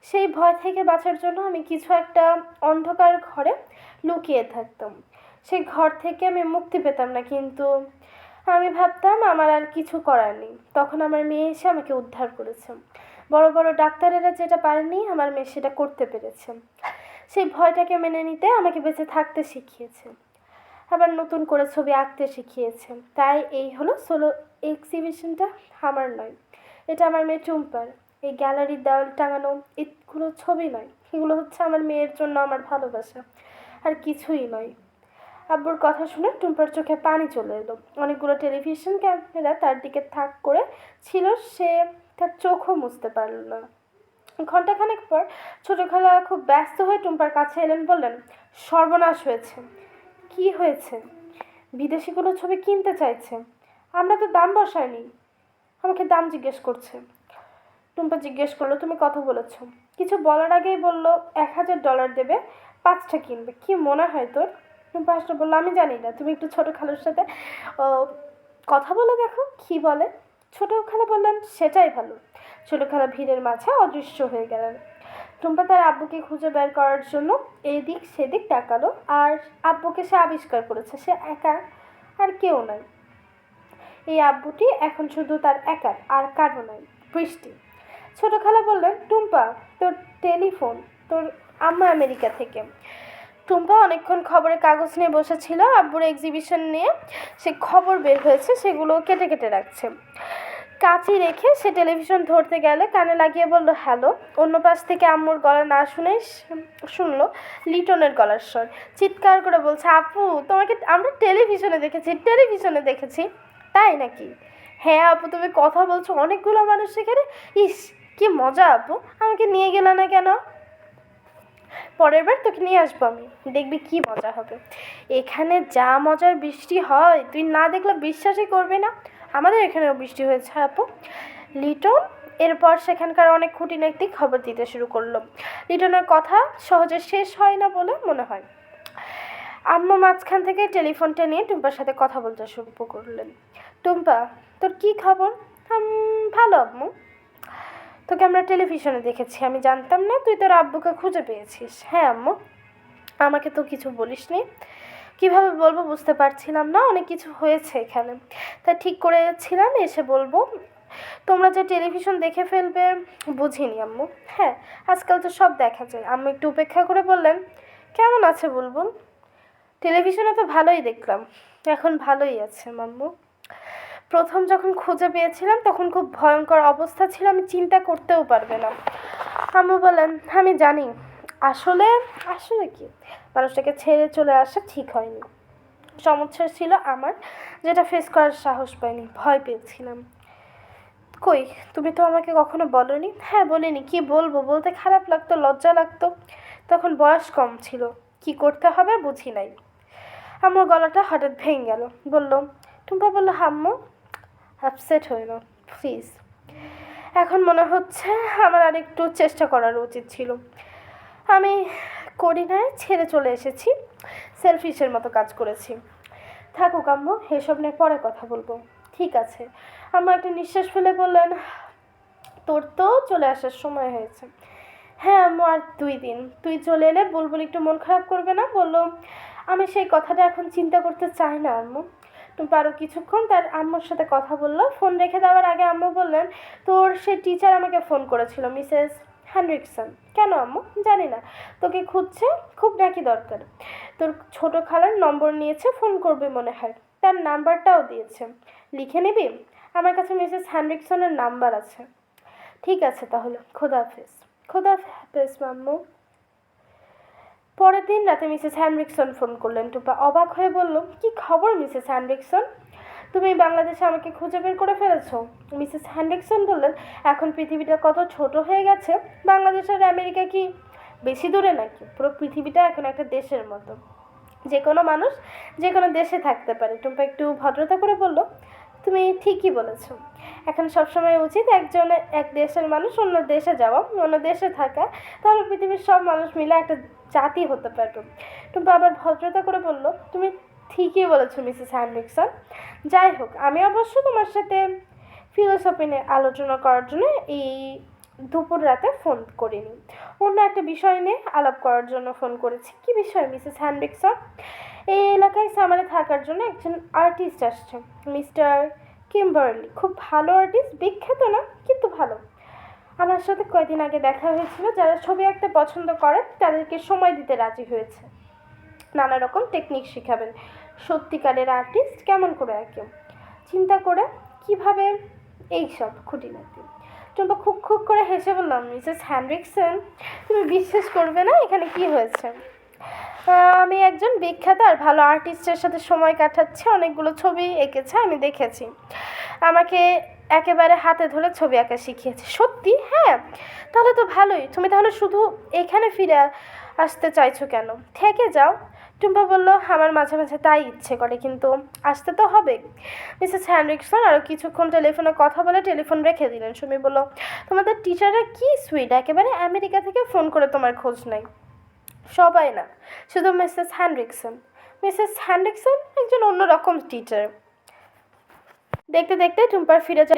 সেই ভয় থেকে বাঁচার জন্য আমি কিছু একটা অন্ধকার ঘরে লুকিয়ে থাকতাম। সেই ঘর থেকে আমি মুক্তি পেতাম না, কিন্তু আমি ভাবতাম আমার আর কিছু করার নেই। তখন আমার মেয়ে এসে আমাকে উদ্ধার করেছে। বড় বড় ডাক্তারেরা যেটা পারেনি আমার মেয়ে সেটা করতে পেরেছে। সেই ভয়টাকে মেনে নিতে আমাকে বেঁচে থাকতে শিখিয়েছে, আবার নতুন করে ছবি আঁকতে শিখিয়েছে। তাই এই হলো সোলো এক্সিবিশনটা আমার নয়, এটা আমার মেয়ে টুম্পার। এই গ্যালারির দেওয়াল টাঙানো এগুলো ছবি নয়, এগুলো হচ্ছে আমার মেয়ের জন্য আমার ভালোবাসা, আর কিছুই নয়। আব্বুর কথা শুনে টুম্পার চোখে পানি চলে এলো। অনেকগুলো টেলিভিশন ক্যামেরা তার দিকে তাক করে ছিল, সে তার চোখও মুছতে পারল না। ঘণ্টাখানেক পর ছোট খালা খুব ব্যস্ত হয়ে টুম্পার কাছে এলেন, বললেন সর্বনাশ হয়েছে। কি হয়েছে? বিদেশিগুলো ছবি কিনতে চাইছে, আমরা তো দাম বসাইনি। আমাকে দাম জিজ্ঞেস করছে। টুম্পা জিজ্ঞেস করলো তুমি কত বলেছ? কিছু বলার আগেই বলল $1000 দেবে, 5টা কিনবে। কি মনে হয় তোর? পাঁচটা বললো আমি জানি না, তুমি একটু ছোটো খালুর সাথে ও, কথা বলে দেখো কী বলে। ছোটো খালা বললেন সেটাই ভালো। ছোটো খালা ভিড়ের মাঝে অদৃশ্য হয়ে গেলেন। টুম্পা তার আব্বুকে খুঁজে বের করার জন্য এদিক সেদিক তাকালো, আর আব্বুকে সে আবিষ্কার করেছে, সে একা, আর কেউ নয়। এই আব্বুটি এখন শুধু তার একার, আর কারো নয়, বৃষ্টি। ছোট খালা বললেন টুম্পা, তোর টেলিফোন, তোর আম্মা আমেরিকা থেকে। টুম্পা অনেকক্ষণ খবরের কাগজ নিয়ে বসেছিল, আব্বুর এক্সিবিশন নিয়ে সে খবর বের হয়েছে সেগুলো কেটে কেটে রাখছে। কাঁচি রেখে সে টেলিভিশন ধরতে গেলে কানে লাগিয়ে বলল হ্যালো। অন্য পাশ থেকে আম্মুর গলা না শুনেই শুনলো লিটনের গলার স্বর। চিৎকার করে বলছে আপু, তোমাকে আমরা টেলিভিশনে দেখেছি, টেলিভিশনে দেখেছি। তাই নাকি? হ্যাঁ আপু, তুমি কথা বলছো অনেকগুলো মানুষ সেখানে। ইস কি মজা আপু, আমাকে নিয়ে গেলে না কেন? পরের বার তোকে নিয়ে আসবো আমি, দেখবি কি মজা হবে। এখানে যা মজার বৃষ্টি হয় তুই না দেখলে বিশ্বাসই করবি না। আমাদের এখানেও বৃষ্টি হয়েছে আপু। লিটন এরপর সেখানকার অনেক খুঁটিনাটি খবর দিতে শুরু করলো। লিটনের কথা সহজে শেষ হয় না বলে মনে হয়। আম্মু মাঝখান থেকে টেলিফোনটা নিয়ে টুম্পার সাথে কথা বলতে শুরু করলেন। টুম্পা, তোর কি খবর? ভালো আম্মু, তোকে আমরা টেলিভিশনে দেখেছি, আমি জানতাম না তুই তোর আব্বুকে খুঁজে পেয়েছিস। হ্যাঁ আম্মু, আমাকে তো কিছু বলিসনি। কীভাবে বলবো বুঝতে পারছিলাম না, অনেক কিছু হয়েছে এখানে, তা ঠিক করেছিলাম এসে বলবো। তোমরা যে টেলিভিশন দেখে ফেলবে বুঝিনি আম্মু। হ্যাঁ, আজকাল তো সব দেখা যায়। আম্মু একটু উপেক্ষা করে বললেন কেমন আছে বুলবুল? টেলিভিশনে তো ভালোই দেখলাম, এখন ভালোই আছে মাম্মু। প্রথম যখন খুঁজে পেয়েছিলাম তখন খুব ভয়ঙ্কর অবস্থা ছিল, আমি চিন্তা করতেও পারবে না। আম্মু বলেন আমি জানি, আসলে আসলে কি, মানুষটাকে ছেড়ে চলে আসা ঠিক হয়নি। সমস্যা ছিল আমার, যেটা ফেস করার সাহস পাইনি, ভয় পেয়েছিলাম। কই, তুমি তো আমাকে কখনো বলোনি। হ্যাঁ বলিনি, কি বলবো, বলতে খারাপ লাগতো, লজ্জা লাগতো, তখন বয়স কম ছিল, কি করতে হবে বুঝি নাই। আমার গলাটা হঠাৎ ভেঙে গেল। বললো টুম্পা বললো আম্মু আপসেট হয়ে না প্লিজ। এখন মনে হচ্ছে আমার আর একটু চেষ্টা করার উচিত ছিল। আমি করি না, ছেড়ে চলে এসেছি, সেলফিশের মতো কাজ করেছি। থাকুক আম্মু, এসব নিয়ে পরে কথা বলবো। ঠিক আছে। আম্মু একটা নিঃশ্বাস ফেলে বললেন তোর তো চলে আসার সময় হয়েছে। হ্যাঁ আম্মু, আর 2 দিন। তুই চলে এলে বুলবুল একটু মন খারাপ করবে না? বললো আমি সেই কথাটা এখন চিন্তা করতে চাই না আম্মু। তুমি আরও কিছুক্ষণ তার আম্মুর সাথে কথা বললো। ফোন রেখে দেওয়ার আগে আম্মু বললেন তোর সে টিচার আমাকে ফোন করেছিল, মিসেস হ্যানরিকসন। কেন আম্মু? জানি না, তোকে খুঁজছে, খুব নাকি দরকার। তোর ছোট খালার নম্বর নিয়েছে, ফোন করবে মনে হয়, তার নাম্বারটাও দিয়েছে, লিখে নিবি? আমার কাছে মিসেস হ্যানরিকসনের নাম্বার আছে। ঠিক আছে তাহলে, খোদাহাফেজ। খোদাহাফেজ মাম্মু। পরের দিন রাতে মিসেস হ্যানরিকসন ফোন করলেন। টুপা অবাক হয়ে বলল কি খবর মিসেস হ্যানরিকসন, তুমি বাংলাদেশে আমাকে খুঁজে বের করে ফেলেছো? মিসেস হ্যানরিকসন বললেন এখন পৃথিবীটা কত ছোট হয়ে গেছে, বাংলাদেশ আর আমেরিকা কি বেশি দূরে নাকি? পুরো পৃথিবীটা এখন একটা দেশের মতো, যে কোনো মানুষ যে কোনো দেশে থাকতে পারে। টুম্পা একটু ভদ্রতা করে বলল তুমি ঠিকই বলেছো, এখন সবসময় উচিত এক দেশের মানুষ অন্য দেশে যাওয়া, অন্য দেশে থাকা, তাহলে পৃথিবীর সব মানুষ মিলে একটা জাতি হতে পারবে। টুম্পা আবার ভদ্রতা করে বলল তুমি ঠিকই বলেছো মিসেস হ্যানরিকসন। যাই হোক, আমি অবশ্য তোমার সাথে ফিলোসফি নিয়ে আলোচনা করার জন্য এই দুপুর রাতে ফোন করিনি, অন্য একটা বিষয় নিয়ে আলাপ করার জন্য ফোন করেছি। কি বিষয় মিসেস হ্যানরিকসন? এই এলাকায় সামারে থাকার জন্য একজন আর্টিস্ট আসছে, মিস্টার কিম্বার্লি। খুব ভালো আর্টিস্ট, বিখ্যাত না কিন্তু ভালো। আমার সাথে কয়েকদিন আগে দেখা হয়েছিল, যারা ছবি আঁকতে পছন্দ করে তাদেরকে সময় দিতে রাজি হয়েছে, নানা রকম টেকনিক শেখাবেন। সত্যিকারের আর্টিস্ট কেমন করে আঁকে, চিন্তা করে কিভাবে, এইসব খুঁটিনাটি। টুম্পা খুব খুব করে হেসে বললাম মিসেস হ্যানরিকসন তুমি বিশ্বাস করবে না এখানে কি হয়েছে। আমি একজন বিখ্যাত আর ভালো আর্টিস্টের সাথে সময় কাটাচ্ছি, অনেকগুলো ছবি এঁকেছে আমি দেখেছি, আমাকে একেবারে হাতে ধরে ছবি আঁকা শিখিয়েছে। সত্যি? হ্যাঁ। তাহলে তো ভালোই, তুমি তাহলে শুধু এখানে ফিরে আসতে চাইছো কেন, থেকে যাও। টুম্পা বলল আমার মাঝে মাঝে তাই ইচ্ছে করে, কিন্তু আসতে তো হবে। মিসেস হ্যানরিকসন আরও কিছুক্ষণ টেলিফোনে কথা বলে টেলিফোন রেখে দিলেন। সুমি বলল তোমাদের টিচাররা কি সুইট, একেবারে আমেরিকা থেকে ফোন করে তোমার খোঁজ নাই। সবাই না, শুধু মিসেস হ্যানরিকসন। মিসেস হ্যান্ড্রিকসন একজন অন্যরকম টিচার। দেখতে দেখতে টুম্পার ফিরে যায়